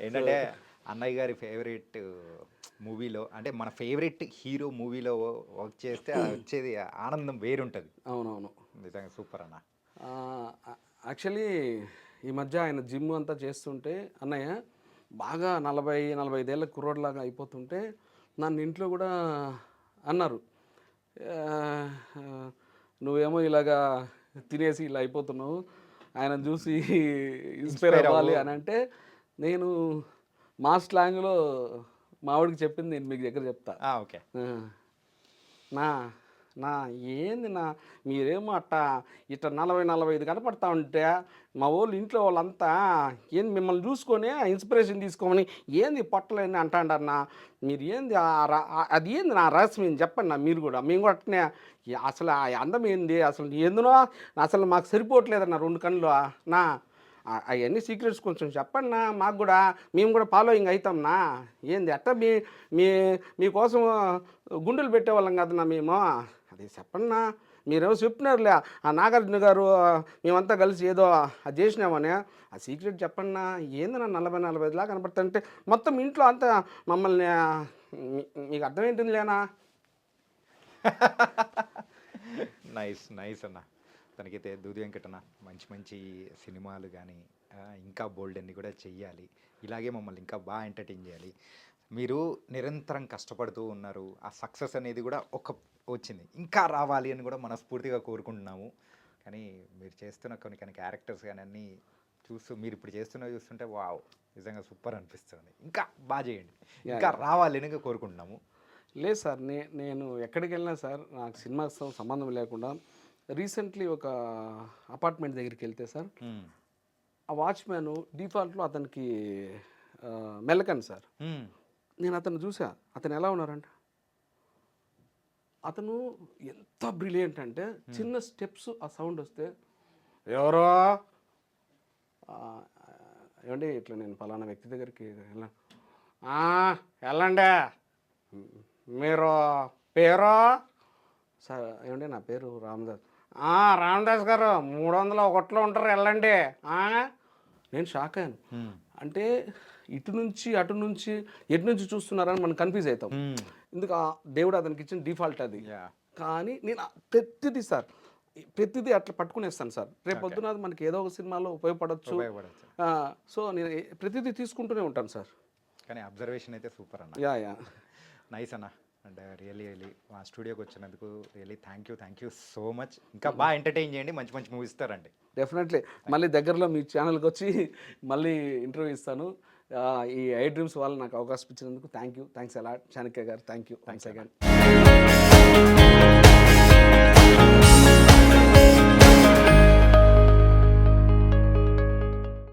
ఏంటంటే అన్నయ్య గారి ఫేవరెట్ మూవీలో, అంటే మన ఫేవరెట్ హీరో మూవీలో వర్క్ చేస్తే వచ్చేది ఆనందం వేరుంటుంది. అవునవును, నిజంగా సూపర్ అన్న. యాక్చువల్లీ ఈ మధ్య ఆయన జిమ్ అంతా చేస్తుంటే అన్నయ్య బాగా 40-45 ఏళ్ళ కుర్రోడ్లాగా అయిపోతుంటే నన్ను ఇంట్లో కూడా అన్నారు, నువ్వేమో ఇలాగా తినేసి ఇలా అయిపోతున్నావు, ఆయన చూసి ఇన్స్పైర్ అవ్వాలి అని. అంటే నేను మా స్లాంగ్లో మా ఆవిడకి చెప్పింది నేను మీకు దగ్గర చెప్తా. ఓకే. నా ఏంది మీరేమో ఇట్లా 40-45 కనపడతా ఉంటే మా వాళ్ళు ఇంట్లో వాళ్ళంతా ఏంది మిమ్మల్ని చూసుకొని ఇన్స్పిరేషన్ తీసుకోమని ఏంది పొట్టలేని అంటాడన్నా, మీరు ఏంది అది ఏంది నా రహస్యం చెప్పండి మీరు కూడా, మేము కూడా అట్నే అసలు ఆ అందం ఏంది అసలు ఎందునో అసలు మాకు సరిపోవట్లేదన్న 2 కళ్ళు అవన్నీ సీక్రెట్స్ కొంచెం చెప్పండి మాకు కూడా, మేము కూడా ఫాలోయింగ్ అవుతాంనా. ఏంది అట్ట మీకోసం గుండెలు పెట్టేవాళ్ళం కదన్నా మేము, అది చెప్పండి మీరేమో చెప్పినారులే ఆ నాగార్జున గారు మేమంతా కలిసి ఏదో అది చేసినామని, ఆ సీక్రెట్ చెప్పండి ఏంది 40-45 లాగా కనపడుతుంటే మొత్తం ఇంట్లో అంతా మమ్మల్ని మీకు అర్థమేంటుంది లేనా. నైస్ అన్న. తనకైతే దూది వెంకటన్న మంచి మంచి సినిమాలు కానీ ఇంకా బోల్డ్ అన్ని కూడా చెయ్యాలి, ఇలాగే మమ్మల్ని ఇంకా బాగా ఎంటర్టైన్ చేయాలి. మీరు నిరంతరం కష్టపడుతూ ఉన్నారు, ఆ సక్సెస్ అనేది కూడా వచ్చింది, ఇంకా రావాలి అని కూడా మనస్ఫూర్తిగా కోరుకుంటున్నాము. కానీ మీరు చేస్తున్న కొన్ని క్యారెక్టర్స్ కానీ అన్నీ మీరు ఇప్పుడు చూస్తుంటే వావ్, నిజంగా సూపర్ అనిపిస్తుంది. ఇంకా బాగా చేయండి, ఇంకా రావాలి అని కోరుకుంటున్నాము. లేదు సార్, నేను ఎక్కడికి వెళ్ళినా సార్ నాకు సినిమాతో సంబంధం లేకుండా రీసెంట్లీ ఒక అపార్ట్మెంట్ దగ్గరికి వెళ్తే సార్, ఆ వాచ్మ్యాన్ డిఫాల్ట్లో అతనికి మెల్లకన్ సార్. నేను అతను చూసా, అతను ఎలా ఉన్నారంట, అతను ఎంత బ్రిలియంట్ అంటే చిన్న స్టెప్స్ ఆ సౌండ్ వస్తే ఎవరో ఏమండి ఇట్లా నేను పలానా వ్యక్తి దగ్గరికి వెళ్ళండి. మీరు పేరు సార్? ఏమండి నా పేరు రామదాస్. రామదాస్ గారు 301లో ఉంటారు, వెళ్ళండి. నేను షాక్ అయ్యాను. అంటే ఇటు నుంచి అటు నుంచి ఎటు నుంచి చూస్తున్నారని మనం కన్ఫ్యూజ్ అవుతాం. ఎందుకు దేవుడు అతనికి ఇచ్చిన డిఫాల్ట్ అది. కానీ నేను ప్రతిదీ సార్, ప్రతిదీ అట్లా పట్టుకునేస్తాను సార్. రేపు పొద్దున మనకి ఏదో ఒక సినిమాలో ఉపయోగపడవచ్చు. సో నేను ప్రతిదీ తీసుకుంటూనే ఉంటాను సార్. కానీ అబ్జర్వేషన్ అయితే సూపర్ అన్న. యా నైస్ అన్న. అండ్ రియల్లీ మా స్టూడియోకి వచ్చినందుకు really thank you so much. ఇంకా బాగా ఎంటర్టైన్ చేయండి, మంచి మంచి మూవీస్ ఇస్తారండి. డెఫినెట్లీ మళ్ళీ దగ్గరలో మీ ఛానల్కి వచ్చి మళ్ళీ ఇంటర్వ్యూ ఇస్తాను. ఈ ఐ డ్రీమ్స్ వాళ్ళు నాకు అవకాశం ఇచ్చినందుకు థ్యాంక్స్ అలాట్ చాణక్య గారు. Thanks again.